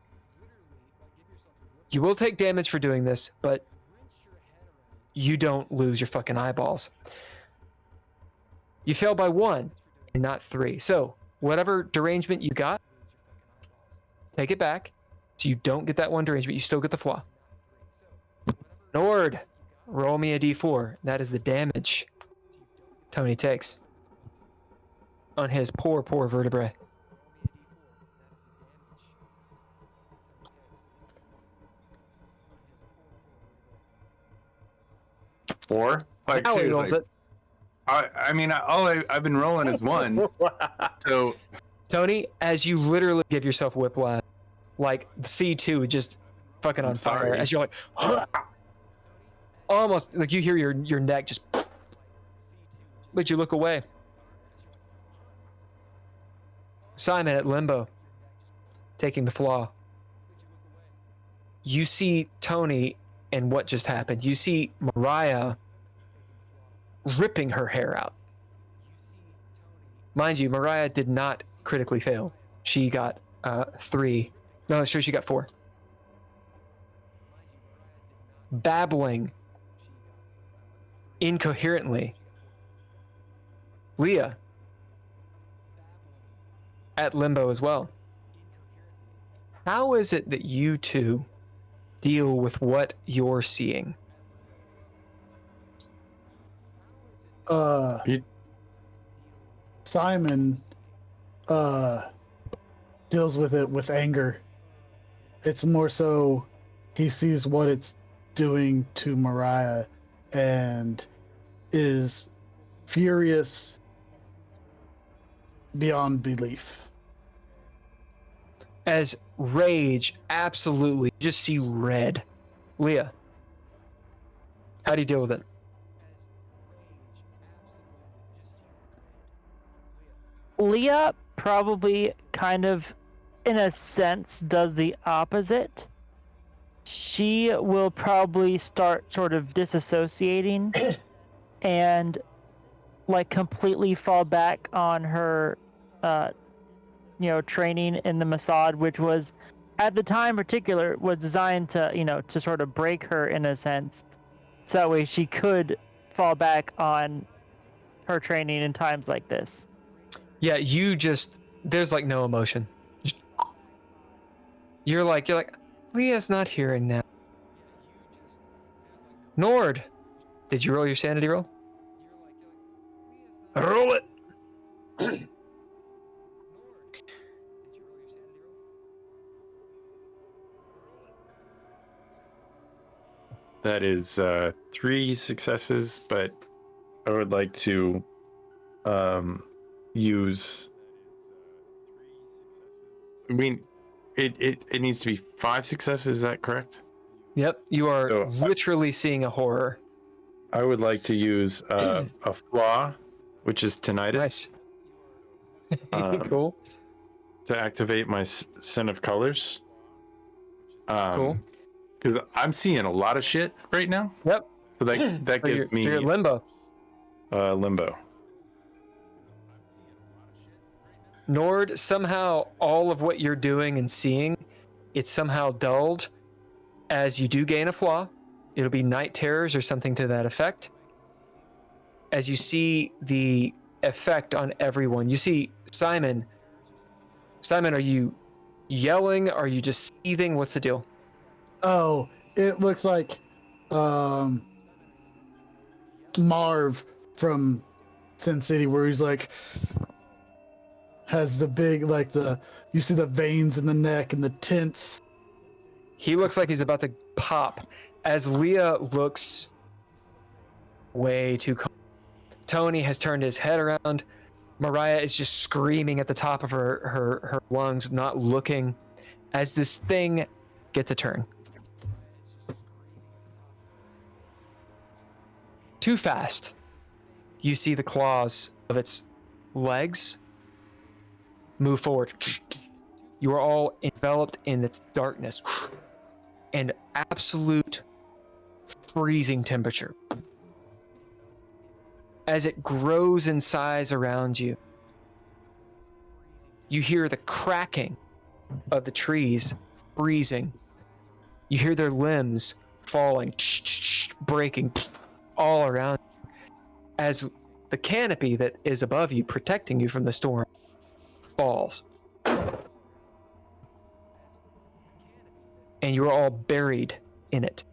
You will take damage for doing this, but you don't lose your fucking eyeballs. You fail by 1 and not 3. So whatever derangement you got, take it back. So you don't get that 1 derangement, you still get the flaw. Nord, roll me a d4. That is the damage Tony takes on his poor vertebrae. Four? Like, Now he seriously. rolls it. I mean, I've been rolling is 1. So Tony, as you literally give yourself whiplash, like C2 just fucking on fire, sorry. as you're like, almost like you hear your neck just, but you look away. Simon at Limbo, taking the flaw. You see Tony and what just happened. You see Mariah ripping her hair out. Mind you, Mariah did not critically fail. She got 3. No, sure, she got 4. Babbling incoherently. Leah at Limbo as well. How is it that you two deal with what you're seeing? Simon deals with it with anger. It's more so he sees what it's doing to Mariah and is furious beyond belief. As rage, absolutely, you just see red. Leah, how do you deal with it? Leah probably kind of, in a sense, does the opposite. She will probably start sort of disassociating and like completely fall back on her training in the Mossad, which was at the time particular was designed to to sort of break her in a sense, so that way she could fall back on her training in times like this. Yeah, there's like no emotion. You're like, Leah's not here now. Nord, did you roll your sanity roll? Roll it. that is 3 successes, but I would like to use. I mean, it needs to be 5 successes. Is that correct? Yep, you are So, literally seeing a horror. I would like to use a flaw, which is tinnitus. Nice. Cool. To activate my Sin of Colors. Cool. Because I'm seeing a lot of shit right now. Yep. So that So gives me you're at Limbo. limbo. Nord, somehow all of what you're doing and seeing, it's somehow dulled as you do gain a flaw. It'll be night terrors or something to that effect. As you see the effect on everyone, you see Simon. Simon, are you yelling? Are you just seething? What's the deal? Oh, it looks like Marv from Sin City, where he's like has the big you see the veins in the neck and the tints. He looks like he's about to pop as Leah looks way too calm. Tony has turned his head around. Mariah is just screaming at the top of her lungs, not looking, as this thing gets a turn. Too fast. You see the claws of its legs move forward. You are all enveloped in its darkness and absolute freezing temperature. As it grows in size around you, you hear the cracking of the trees freezing. You hear their limbs falling, breaking all around you, as the canopy that is above you, protecting you from the storm, falls. And you're all buried in it.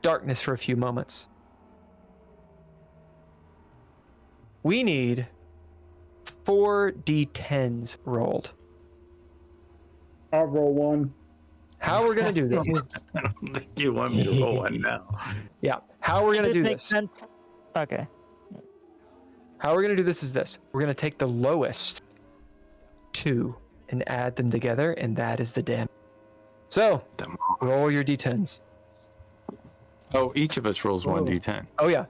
Darkness for a few moments. We need 4 D10s rolled. I'll roll one. How we're gonna do this? I don't think you want me to roll one now. Yeah. How we're gonna Does do it make this? sense? Okay. How we're gonna do this is this. We're gonna take the lowest 2 and add them together, and that is the damage. So, roll your D10s. Oh, each of us rolls one D10. Oh yeah.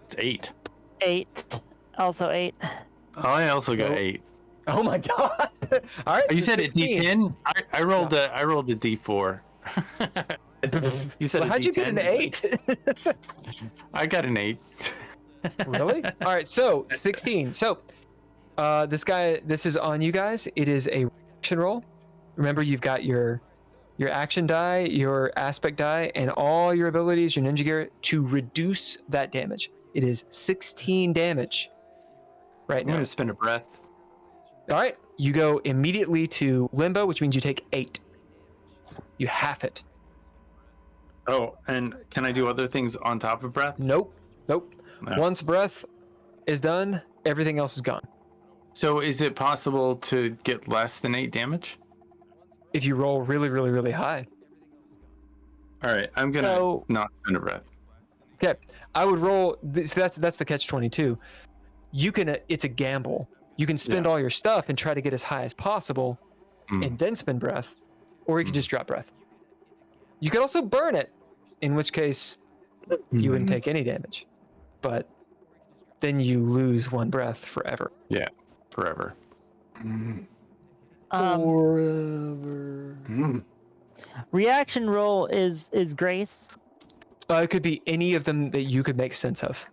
It's 8. 8. Also 8. Oh, I also got Nope. 8. Oh my god. All right. Oh, you so said 16. a D10? I rolled a D4. You said Well, a how'd you D10? get an 8? I got an 8. Really? All right. So 16. So, this is on you guys. It is a action roll. Remember, you've got your action die, your aspect die, and all your abilities, your ninja gear, to reduce that damage. It is 16 damage right I'm now. going to spin a breath. All right. You go immediately to limbo, which means you take 8. You half it. Oh, and can I do other things on top of breath? Nope. Nope. No. Once breath is done, everything else is gone. So is it possible to get less than 8 damage? If you roll really, really, really high. All right, I'm going to not spin a breath. Okay. I would roll. So that's the catch-22. You can. It's a gamble. You can spend all your stuff and try to get as high as possible, and then spend breath, or you can just drop breath. You could also burn it, in which case you wouldn't take any damage, but then you lose 1 breath forever. Yeah, forever. Forever. Reaction roll is grace. It could be any of them that you could make sense of.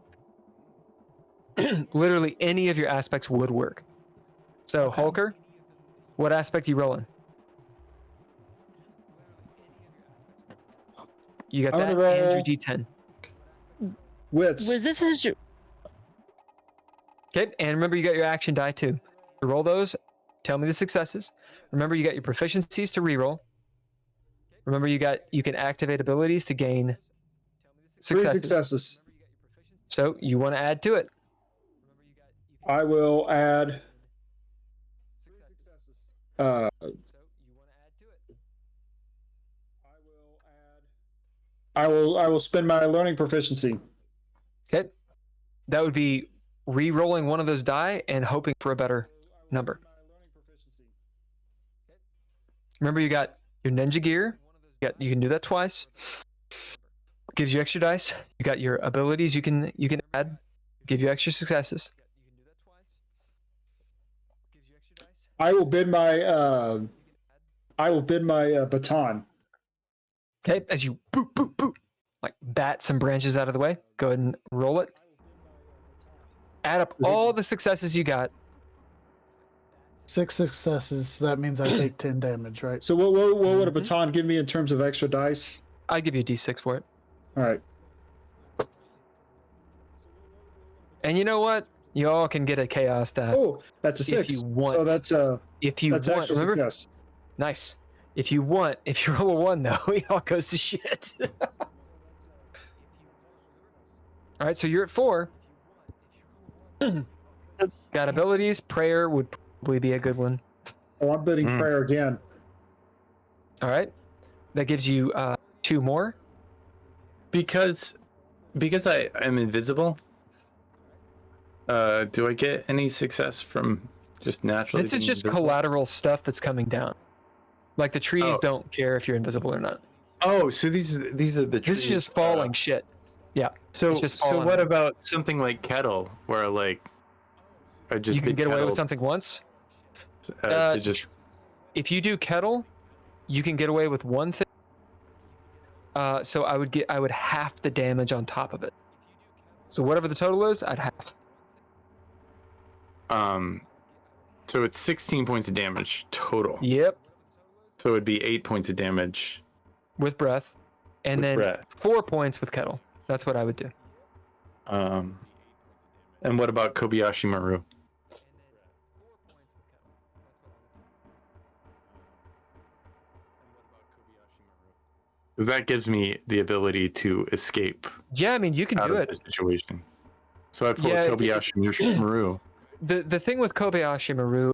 Literally any of your aspects would work. So, Hulker, what aspect are you rolling? You got I'm that gonna roll- and your D10. Wits. Was this his? Okay, and remember you got your action die too. You roll those, tell me the successes. Remember you got your proficiencies to reroll. Remember you can activate abilities to gain 3 successes. successes. So you want to add to it. I will add. I will spend my learning proficiency. Okay. That would be re-rolling one of those die and hoping for a better number. Remember you got your ninja gear. You can do that twice. Gives you extra dice. You got your abilities you can add. Give you extra successes. I will bid my baton. Okay, as you boop, boop, boop, like bat some branches out of the way, go ahead and roll it. Add up all the successes you got. 6 successes. That means I take 10 damage, right? So what would a baton give me in terms of extra dice? I'll give you a d6 for it. All right. And you know what? You all can get a chaos die. Oh, that's a 6. If you want. So that's That's extra remember? success. Nice. If you roll a 1 though, it all goes to shit. All right, so you're at 4. Got abilities. Prayer would probably be a good one. Oh, I'm bidding prayer again. All right. That gives you 2 more. Because I am invisible. Do I get any success from just naturally? This is being just invisible? collateral stuff that's coming down. Like the trees Oh. don't care if you're invisible or not. Oh, so these are the trees. This is just falling shit. Yeah. So it's just so falling. what about something like kettle, where like I just You can pick get away with kettle, something once. to just If you do kettle, you can get away with one thing. So I would half the damage on top of it. So whatever the total is, I'd half. so it's 16 points of damage total. Yep. So it'd be 8 points of damage. With breath, and With then breath. 4 points with kettle. That's what I would do. And what about Kobayashi Maru? Because that gives me the ability to escape Yeah, I mean you can out do of it. the situation. So I pull Yeah, a Kobayashi Maru. The thing with Kobayashi Maru,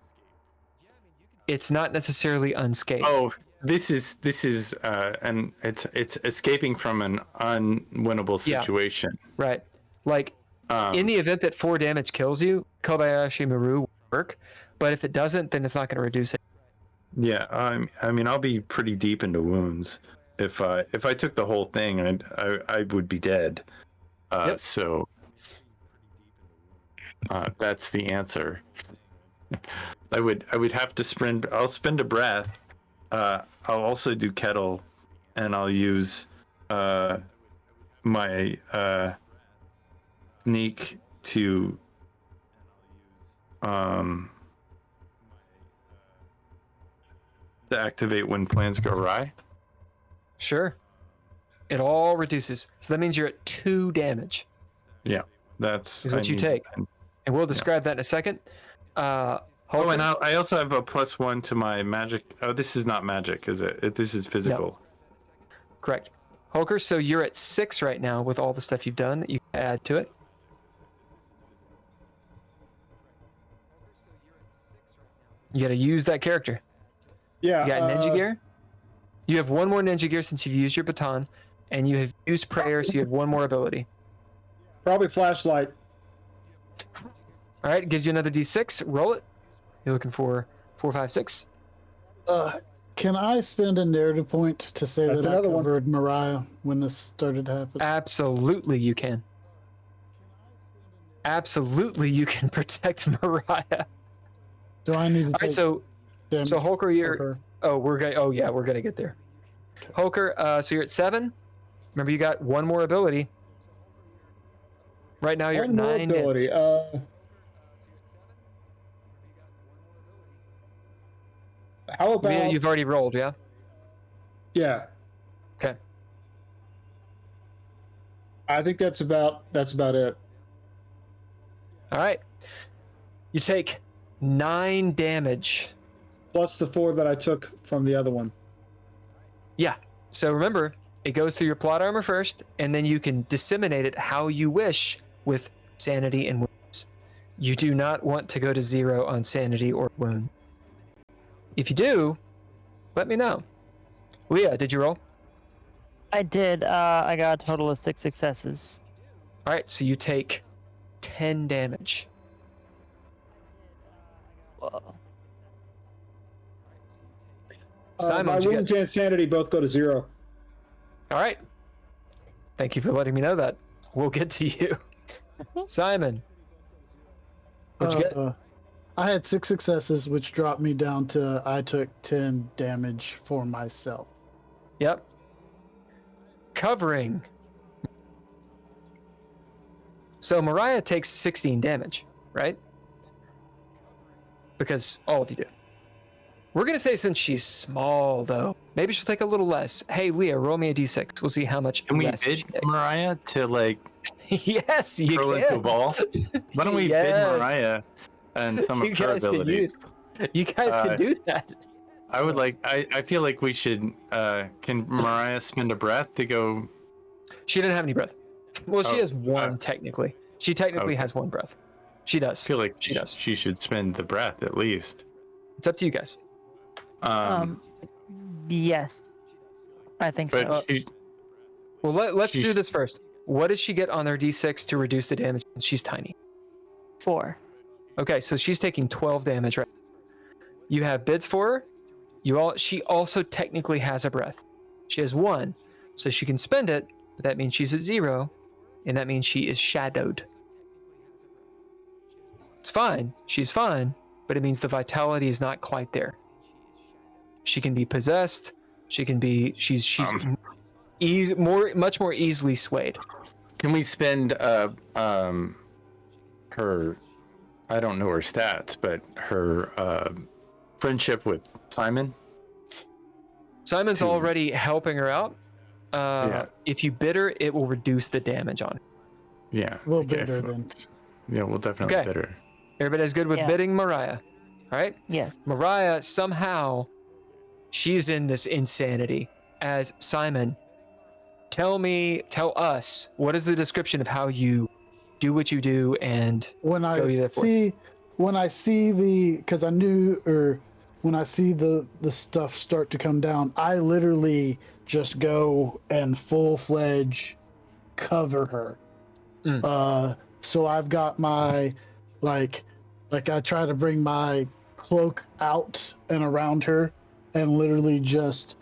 it's not necessarily unscathed. Oh, this is and it's escaping from an unwinnable Yeah. situation. Right. Like in the event that 4 damage kills you, Kobayashi Maru will work. But if it doesn't, then it's not going to reduce it. Yeah, I mean, I'll be pretty deep into wounds. If I took the whole thing, I would be dead. Yep. So that's the answer. I would have to sprint. I'll spend a breath. I'll also do kettle, and I'll use my sneak to activate when plans go awry. Sure. It all reduces. So that means you're at 2 damage. Yeah, that's Is what you take. And we'll describe that in a second. Oh, and I also have a +1 to my magic. Oh, this is not magic, is it? This is physical. Correct. Holker, so you're at 6 right now with all the stuff you've done that you can add to it. You got to use that character. Yeah. You got ninja gear. You have 1 more ninja gear since you've used your baton, and you have used prayer, so you have 1 more ability. Probably flashlight. All right, it gives you another d6. Roll it. You're looking for 4, 5, 6. Can I spend a narrative point to say That's that I another one. covered Mariah when this started to happen? Absolutely, you can. Absolutely, you can protect Mariah. Do I need to All take right, so damage Holker, you're. for her? Oh, we're gonna get there. Holker, so you're at 7. Remember, you got 1 more ability. Right now, you're One at more 9. ability. How about? Leah, you've already rolled, yeah? Yeah. Okay. I think that's about it. All right. You take 9 damage. Plus the 4 that I took from the other one. Yeah. So remember, it goes through your plot armor first, and then you can disseminate it how you wish with sanity and wounds. You do not want to go to 0 on sanity or wound. If you do, let me know. Leah, did you roll? I did. I got a total of 6 successes. All right, so you take 10 damage. Whoa. Simon, My what'd you wounds get? and sanity both go to 0. All right. Thank you for letting me know that. We'll get to you. Simon, what'd you get? I had 6 successes, which dropped me down to I took 10 damage for myself. Yep. Covering. So Mariah takes 16 damage, right? Because all of you do. We're going to say since she's small, though, maybe she'll take a little less. Hey, Leah, roll me a d6. We'll see how much Can we less she bid takes. Mariah to like Yes, you throw into a can. ball? Why don't we bid Yes. Mariah and some You of her guys can abilities? You guys can do that. I would like. I feel like we should. Can Mariah spend a breath to go? She didn't have any breath. Well, she Oh, has 1 technically. She technically okay. has 1 breath. She does. I feel like She does. she should spend the breath at least. It's up to you guys. Yes. I think so. But she, Well, let's Sheesh. do this first. What does she get on her d6 to reduce the damage? She's tiny. 4. Okay, so she's taking 12 damage. Right. You have bids for her. She also technically has a breath. She has 1, so she can spend it, but that means she's at 0, and that means she is shadowed. It's fine. She's fine, but it means the vitality is not quite there. She can be possessed. She can be. She's much more easily swayed. can we spend her? I don't know her stats, but her friendship with Simon. Simon's already helping her out. If you bid her, it will reduce the damage on her. Yeah, We'll bid her then. Yeah, we'll definitely Okay. bid her. Everybody's good with Yeah. bidding Mariah. All right? Yes. Mariah, somehow, she's in this insanity. As Simon, tell us, what is the description of how you do what you do and When Go you that when I see because I knew, or when I see the stuff start to come down, I literally just go and full-fledged cover her. So I've got my like I try to bring my cloak out and around her, and literally just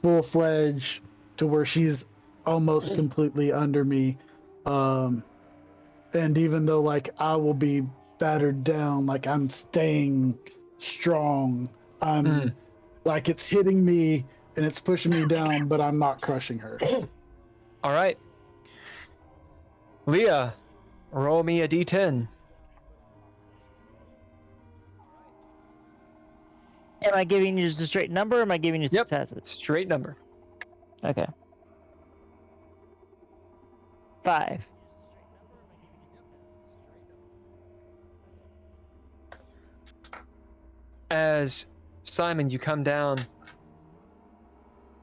full-fledged to where she's almost completely under me. And even though like I will be battered down, like I'm staying strong. I'm like it's hitting me and it's pushing me down, but I'm not crushing her. all right. Leah, roll me a d10. Am I giving you just a straight number, or am I giving you Yep. successes? Straight number. Okay. 5. As Simon, you come down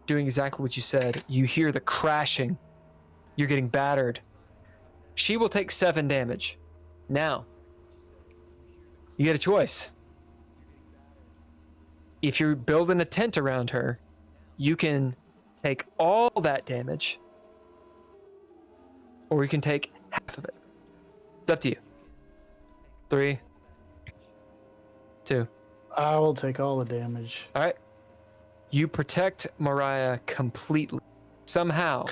doing exactly what you said. You hear the crashing. You're getting battered. She will take 7 damage. Now, you get a choice. If you're building a tent around her, you can take all that damage, or you can take half of it. It's up to you. 3, 2. I will take all the damage. All right. You protect Mariah completely, somehow,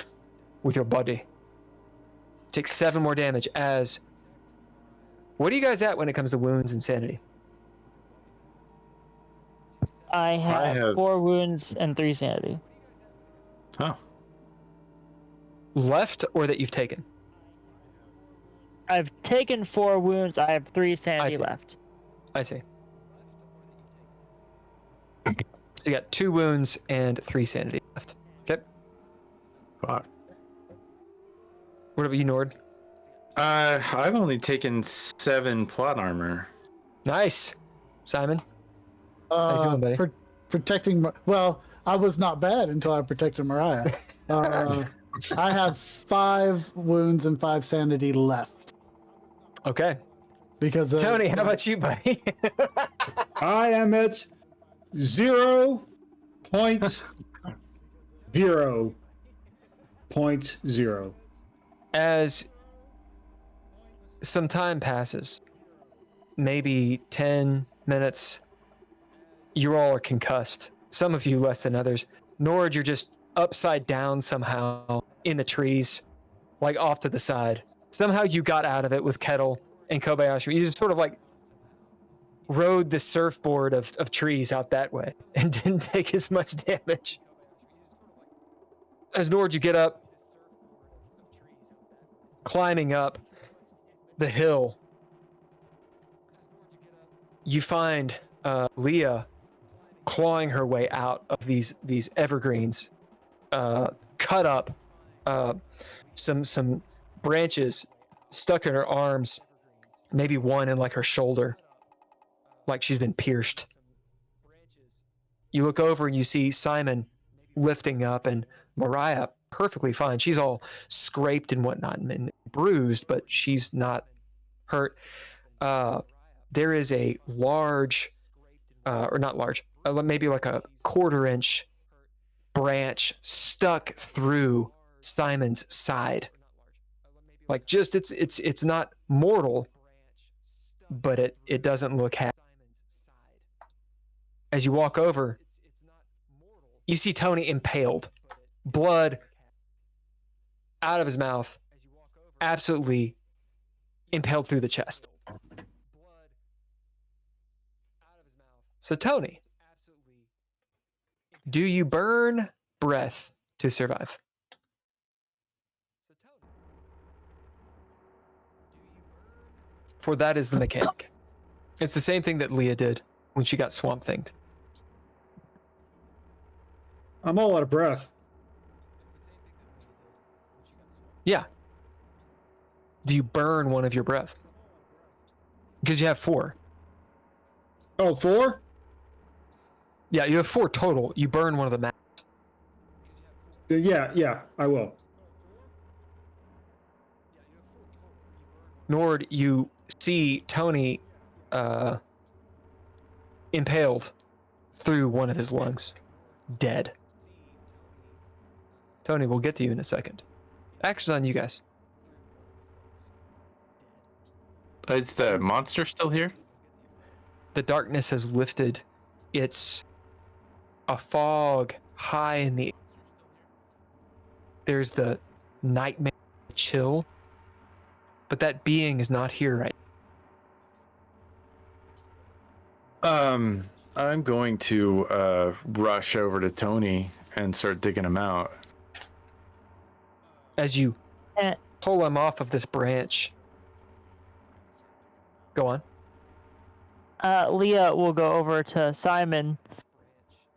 with your body. Take 7 more damage. As what are you guys at when it comes to wounds and sanity? I have 4 wounds and 3 sanity. Oh, Left or that you've taken? I've taken 4 wounds. I have 3 sanity see. left. I see. So you got 2 wounds and 3 sanity left. Okay. fuck. What about you, Nord? I've only taken 7 plot armor. Nice. Simon? How you doing, buddy? Protecting. Well, I was not bad until I protected Mariah. I have 5 wounds and 5 sanity left Okay. because Tony, how about you, buddy? I am at 0.0.0. As some time passes, maybe 10 minutes, you all are concussed. Some of you less than others. Nord, you're just upside down somehow in the trees, like off to the side. Somehow you got out of it with Kettle and Kobayashi. You just sort of like rode the surfboard of trees out that way and didn't take as much damage. As Nord, you get up, climbing up the hill. You find Leah clawing her way out of these evergreens, cut up, some branches stuck in her arms, maybe one in like her shoulder, like she's been pierced. You look over and you see Simon lifting up, and Mariah perfectly fine. She's all scraped and whatnot and bruised, but she's not hurt. There is a large, or not large, maybe like a 1/4 inch branch stuck through Simon's side. Like just it's not mortal, but it doesn't look happy. As you walk over, you see Tony impaled, blood out of his mouth, absolutely impaled through the chest. So Tony, do you burn breath to survive? For that is the mechanic. It's the same thing that Leah did when she got swamp thinged. I'm all out of breath. Yeah. Do you burn one of your breath? Because you have 4. Oh, 4? Yeah, you have 4 total. You burn one of the mats. Yeah, I will. Nord, you see Tony impaled through one of his lungs. Dead. Tony, we'll get to you in a second. Action's on you guys. Is the monster still here? The darkness has lifted. It's a fog high in the air. There's the nightmare chill, but that being is not here right now. I'm going to rush over to Tony and start digging him out. As you pull him off of this branch. Go on. Leah will go over to Simon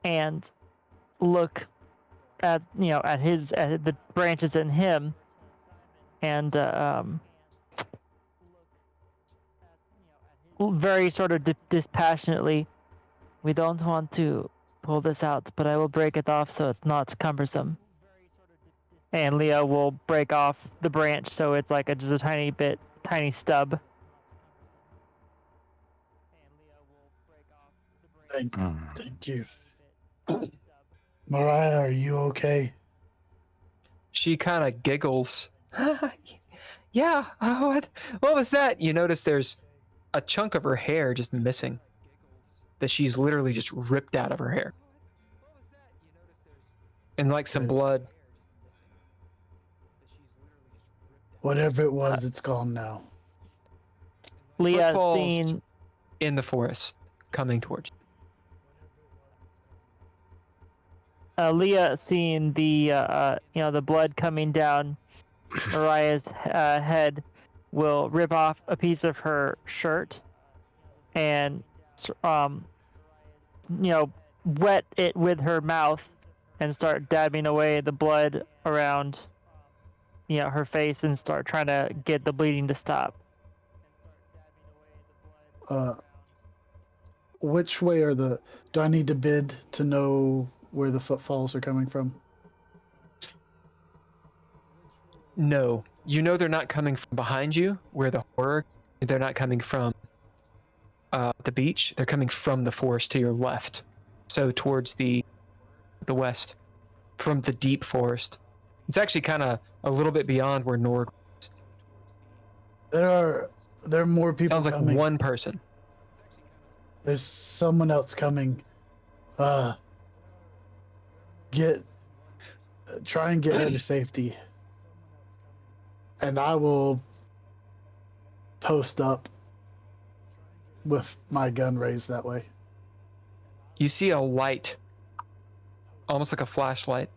and look at the branches in him, and very sort of dispassionately, we don't want to pull this out, but I will break it off so it's not cumbersome. And Leah will break off the branch so it's like just a tiny stub. Thank you. Mariah, are you okay? She kind of giggles. Yeah, what was that? You notice there's a chunk of her hair just missing. That she's literally just ripped out of her hair. And like some blood. Whatever it was, it's gone now. Leah Footfalls seen in the forest coming towards you. Leah seeing the the blood coming down Mariah's head will rip off a piece of her shirt and wet it with her mouth and start dabbing away the blood around her face and start trying to get the bleeding to stop. Which way are do I need to bid to know where the footfalls are coming from? No. You know they're not coming from behind you, where the horror. They're not coming from the beach. They're coming from the forest to your left. So towards the west. From the deep forest. It's actually kind of a little bit beyond where Nord was. There are more people Sounds like coming. one person. There's someone else coming. Try and get her to safety. And I will post up with my gun raised that way. You see a light, almost like a flashlight.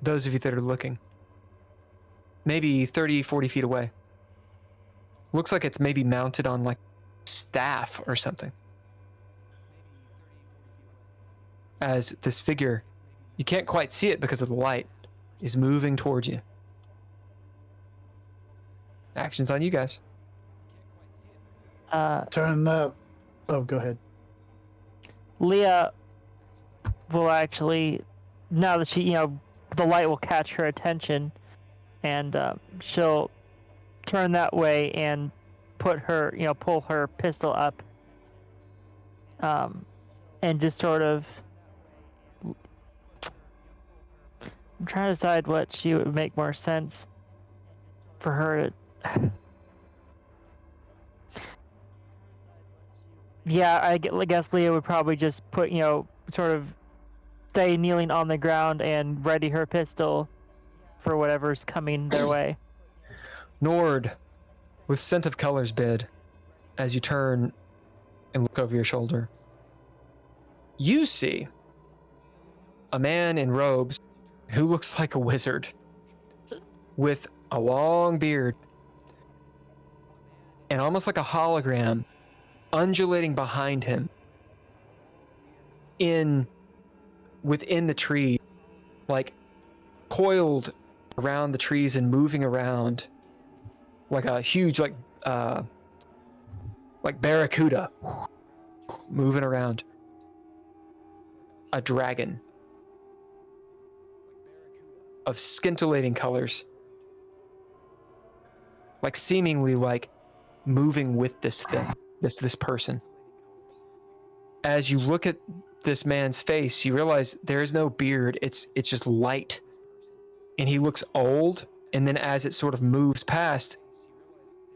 Those of you that are looking, maybe 30, 40 feet away. Looks like it's maybe mounted on like staff or something. As this figure, you can't quite see it because of the light, is moving towards you. Action's on you guys. Turn that. Oh, go ahead. Leah will actually, now that she, the light will catch her attention, and she'll turn that way and put her, pull her pistol up, and just sort of I'm trying to decide what she would make more sense for her to. Yeah, I guess Leah would probably just put, sort of stay kneeling on the ground and ready her pistol for whatever's coming their way. Nord, with scent of colors bid, as you turn and look over your shoulder, you see a man in robes who looks like a wizard with a long beard and almost like a hologram undulating behind him within the tree, like coiled around the trees and moving around like a huge like barracuda moving around. A dragon of scintillating colors, like seemingly like moving with this thing, this person. As you look at this man's face, you realize there is no beard. It's just light, and he looks old. And then as it sort of moves past,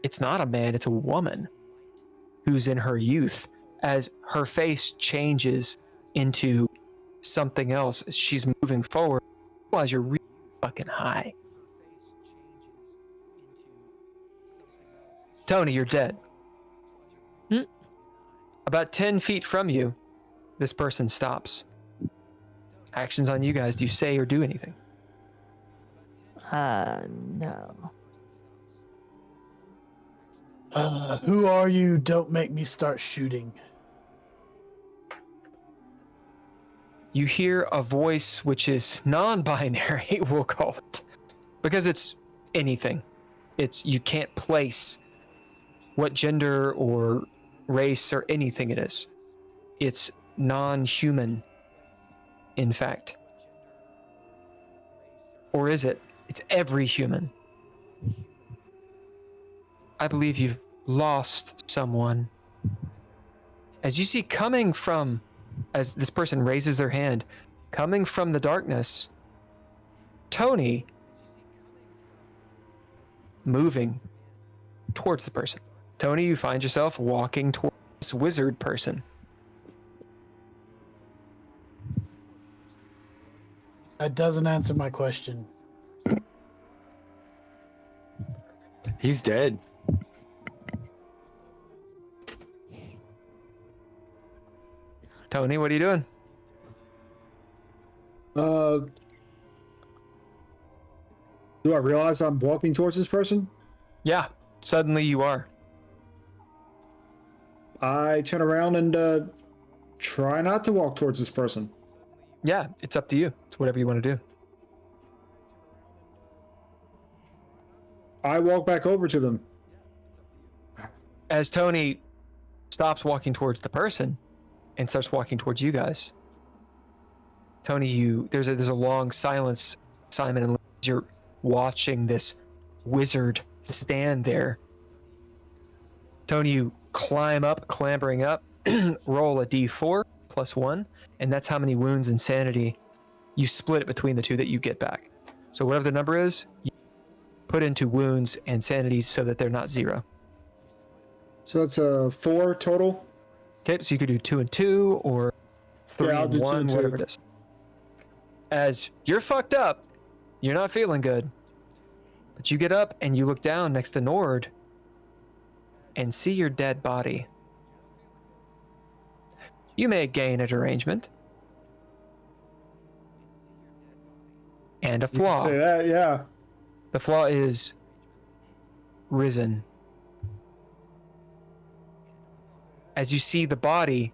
it's not a man, it's a woman who's in her youth. As her face changes into something else, she's moving forward. You realize you're really fucking high. Tony, you're dead. About 10 feet from you, this person stops. Actions on you guys. Do you say or do anything? No. Who are you? Don't make me start shooting. You hear a voice which is non-binary, we'll call it, because it's anything. You can't place what gender or race or anything it is. It's non-human, in fact. Or is it? It's every human. I believe you've lost someone. As you see coming from, as this person raises their hand, coming from the darkness, Tony moving towards the person. Tony, you find yourself walking towards this wizard person. That doesn't answer my question. He's dead. Tony, what are you doing? Do I realize I'm walking towards this person? Yeah, suddenly you are. I turn around and try not to walk towards this person. Yeah, it's up to you. It's whatever you want to do. I walk back over to them. As Tony stops walking towards the person and starts walking towards you guys, Tony, there's a long silence, Simon, and you're watching this wizard stand there. Tony, you clambering up, roll a d4 plus 1, and that's how many wounds and sanity. You split it between the two that you get back. So whatever the number is, you put into wounds and sanity so that they're not 0. So that's a 4 total. Okay, so you could do 2 and 2 or 3 I'll and do 2 1, and 2. whatever it is. As you're fucked up, you're not feeling good, but you get up and you look down next to Nord and see your dead body. You may gain a derangement and a You can flaw. say that, yeah. The flaw is risen. As you see the body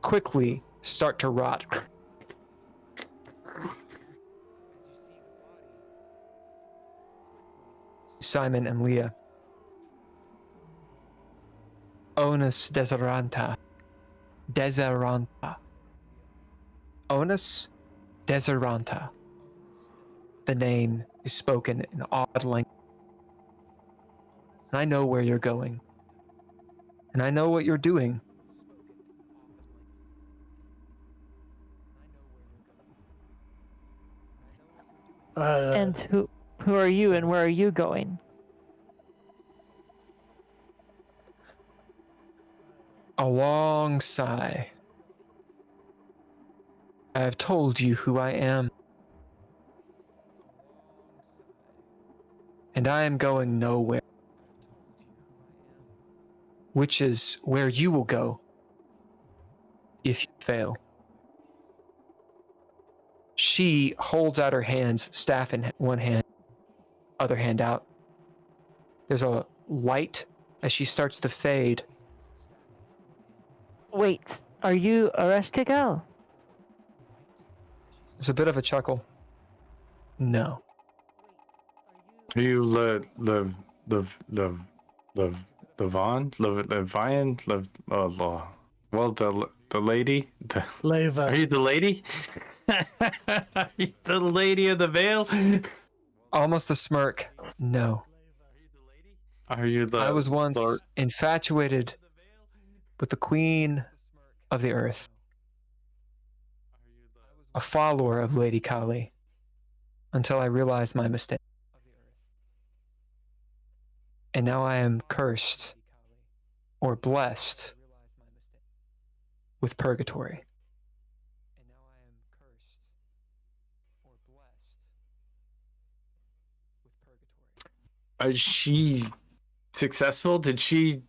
quickly start to rot. Simon and Leah. Onus Deseranta. Onus Deseranta. The name is spoken in odd language. And I know where you're going. And I know what you're doing. And who are you, and where are you going? A long sigh. I have told you who I am. And I am going nowhere. Which is where you will go if you fail. She holds out her hands, staff in one hand, other hand out. There's a light as she starts to fade. Wait, are you Areshkigal? There's a bit of a chuckle. No. Are you the Vaughn? The Vian? Well, the lady? Leva. Are you the lady? Are you the lady of the veil? Almost a smirk. No. Are you the... I was once Lord? infatuated with the queen of the earth. A follower of Lady Kali. Until I realized my mistake. And now I am cursed or blessed with purgatory. Is she successful? Is she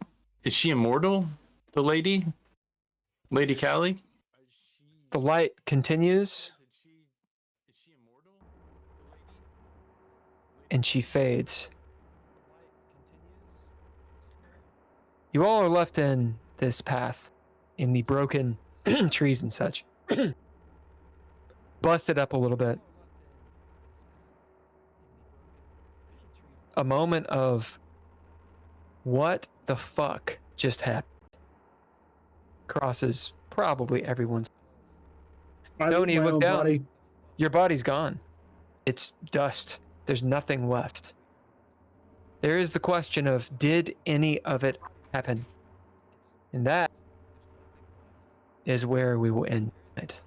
immortal? The lady? Lady Callie? The light continues. And she fades. You all are left in this path, in the broken trees and such. Busted up a little bit. A moment of what the fuck just happened crosses probably everyone's. Tony, you look down. Body. Your body's gone. It's dust. There's nothing left. There is the question of, did any of it happen? And that is where we will end tonight.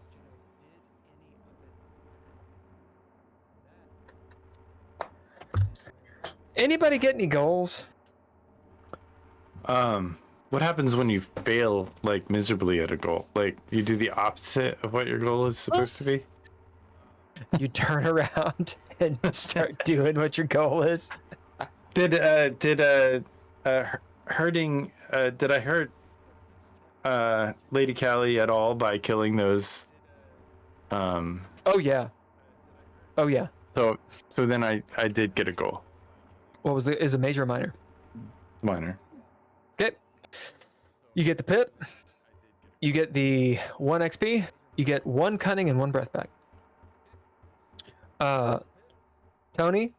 Anybody get any goals? What happens when you fail like miserably at a goal? Like you do the opposite of what your goal is supposed to be? You turn around and start doing what your goal is. Did I hurt Lady Callie at all by killing those Oh yeah. so then I did get a goal. What was it? Is a major or minor? Minor. Okay. You get the pip. You get the 1 XP. You get 1 cunning and 1 breath back. Tony,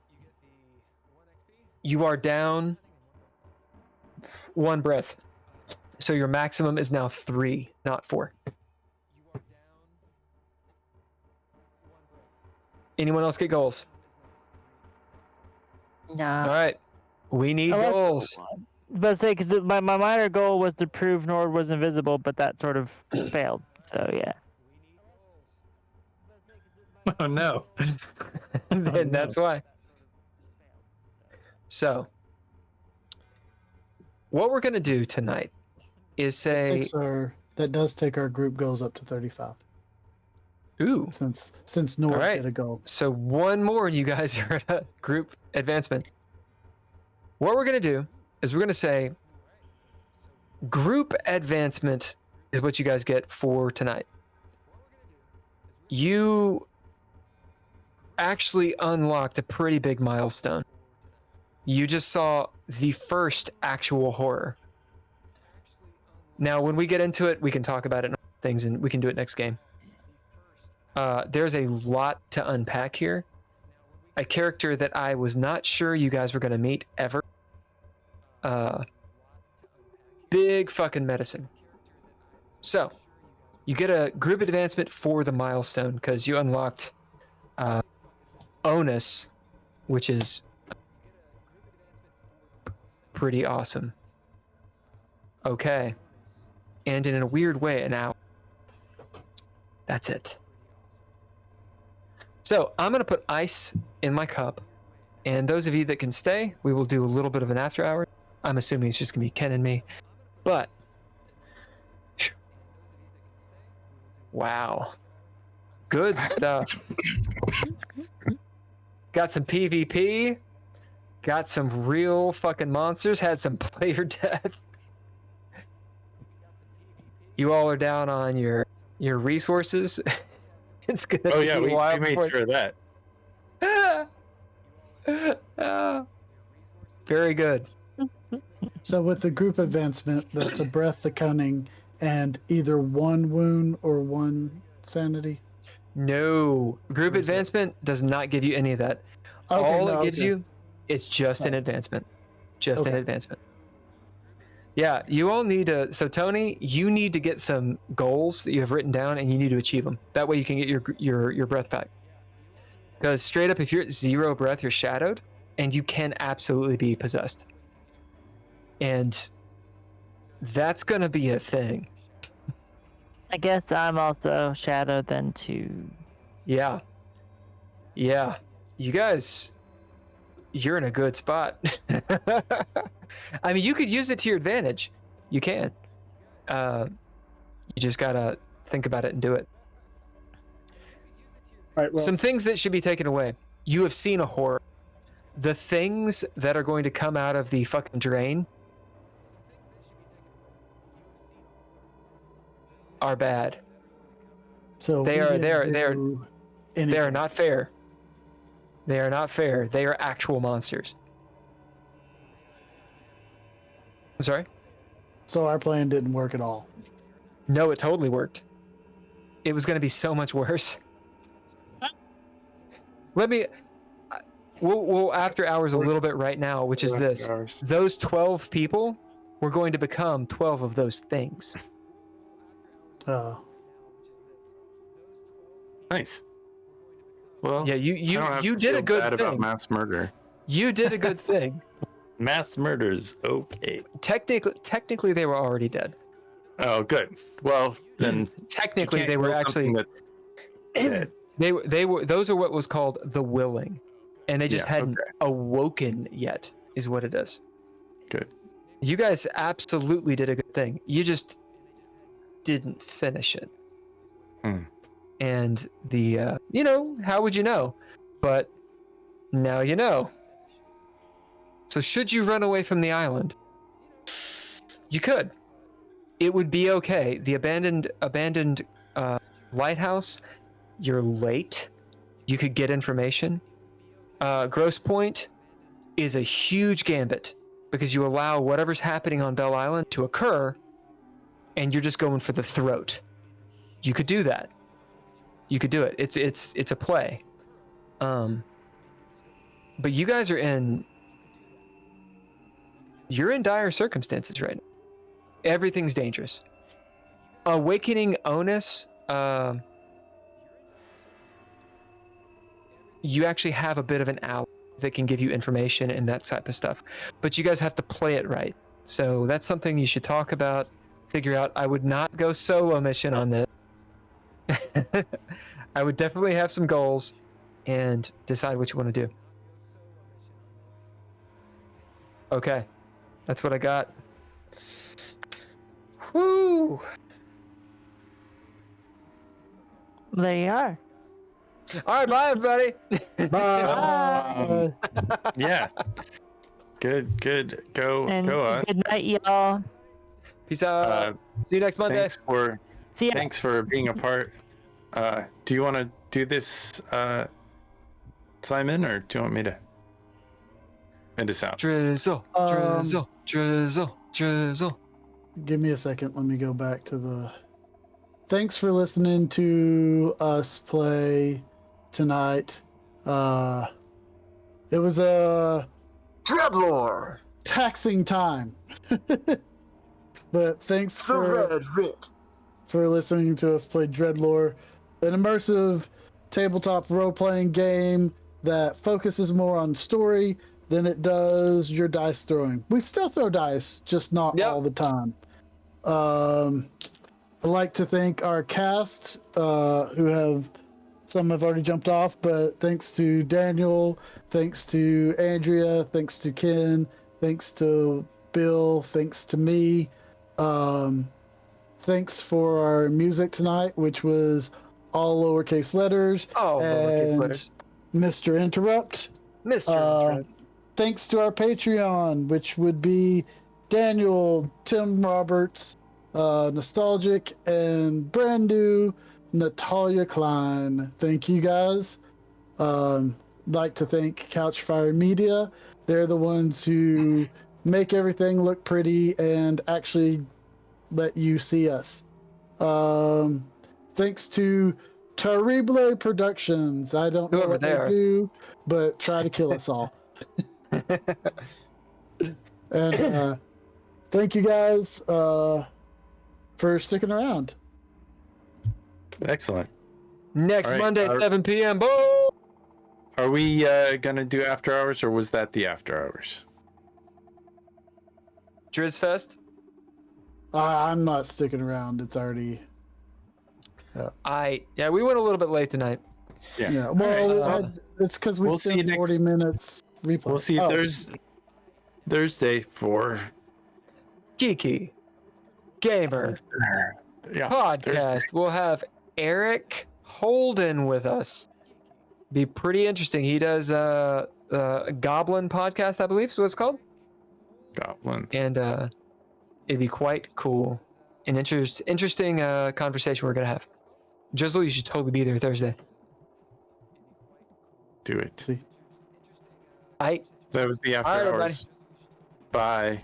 you are down 1 breath. So your maximum is now 3, not 4. Anyone else get goals? Nah. All right. We need goals. But say, because my minor goal was to prove Nord was invisible, but that sort of failed. So yeah. Oh no. And that's why. So, what we're going to do tonight is say... That does take our group goals up to 35. Ooh. Since Nord All right. hit a goal. So one more and you guys are at a group advancement. What we're going to do is we're going to say group advancement is what you guys get for tonight. You actually unlocked a pretty big milestone. You just saw the first actual horror. Now, when we get into it, we can talk about it and things, and we can do it next game. There's a lot to unpack here. A character that I was not sure you guys were going to meet ever. Big fucking medicine. So, you get a group advancement for the milestone because you unlocked Onus, which is pretty awesome. Okay. And in a weird way, an hour. That's it. So I'm gonna put ice in my cup, and those of you that can stay, we will do a little bit of an after hour. I'm assuming it's just gonna be Ken and me, but wow, good stuff. Got some PvP, got some real fucking monsters, had some player death. You all are down on your resources. It's gonna Oh be yeah, we wild made before- sure of that. Very good. So with the group advancement, that's a breath, the cunning, and either 1 wound or 1 sanity. No, group Or is it- advancement does not give you any of that. Okay, All no, it gives okay. you, it's just an Oh. advancement. Just an Okay. advancement. Yeah, you all need to. So Tony, you need to get some goals that you have written down, and you need to achieve them. That way, you can get your breath back. Because straight up, if you're at 0 breath, you're shadowed, and you can absolutely be possessed. And that's gonna be a thing. I guess I'm also shadowed then too. Yeah. Yeah. You guys, you're in a good spot. I mean, you could use it to your advantage. You can. You just gotta think about it and do it. All right. Well, Some things that should be taken away. You have seen a horror. The things that are going to come out of the fucking drain are bad. So They we are- didn't they are- do They are anything. not fair. They are not fair. They are actual monsters. I'm sorry? So our plan didn't work at all. No, it totally worked. It was going to be so much worse. Let me. We'll after hours a little bit right now, which is this. Those 12 people were going to become 12 of those things. Nice. Well, Yeah, I don't have you to did a feel good bad thing. about mass murder. You did a good thing. Mass murders, okay. Technically, they were already dead. Oh, good. Well, then Technically, you can't they were kill actually. something that's dead. They were. Those are what was called the willing, and they just Yeah, hadn't okay. awoken yet. Is what it is. Good. You guys absolutely did a good thing. You just didn't finish it. Hmm. And the how would you know? But now you know. So should you run away from the island? You could. It would be okay. The abandoned lighthouse. You're late. You could get information. Gross Point is a huge gambit because you allow whatever's happening on Bell Island to occur, and you're just going for the throat. You could do that. You could do it. It's a play. But you guys are in dire circumstances right now. Everything's dangerous. Awakening Onus, you actually have a bit of an ally that can give you information and that type of stuff. But you guys have to play it right. So that's something you should talk about, figure out. I would not go solo mission on this. I would definitely have some goals and decide what you want to do. Okay. That's what I got. Whoo! There you are. All right, bye, everybody. Bye. Yeah. Good. Go And us. good night, y'all. Peace out. See you next Monday. See ya. Thanks for being a part. Do you want to do this, Simon, or do you want me to end us out? Drizzle, drizzle, drizzle, drizzle. Give me a second. Let me go back to the. Thanks for listening to us play tonight. It was a DreadLore. taxing time. But thanks for Red Writ. listening to us play DreadLore, an immersive tabletop role-playing game that focuses more on story than it does your dice throwing. We still throw dice, just not Yep. all the time. I'd like to thank our cast who have some have already jumped off, but thanks to Daniel, thanks to Andrea, thanks to Ken, thanks to Bill, thanks to me. Thanks for our music tonight, which was all lowercase letters. Oh, lowercase and letters. Mr. Interrupt. Mr. Thanks to our Patreon, which would be Daniel, Tim Roberts, Nostalgic, and brand new Natalia Cline. Thank you guys. Like to thank Couchfire Media. They're the ones who make everything look pretty and actually let you see us. Thanks to Terrible Productions. I don't know Whoever what they they are. do, but try to kill us all. And thank you guys for sticking around. Excellent. Next All right, Monday, 7 p.m. Boom! Are we gonna do after hours, or was that the after hours? Drizzfest. I'm not sticking around. It's already. Yeah, we went a little bit late tonight. Yeah. Well, All right, it's because we we'll see you spent 40 minutes replaying. We'll see you Thursday for Geeky Gamer Podcast. Thursday. We'll have Eric Holden with us. Be pretty interesting. He does Goblin Podcast, I believe is what it's called. Goblins. And it'd be quite cool. An interesting conversation we're gonna have. Drizzle, you should totally be there Thursday. Do it. See. That was the after All right, hours. Bye.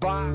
Bye.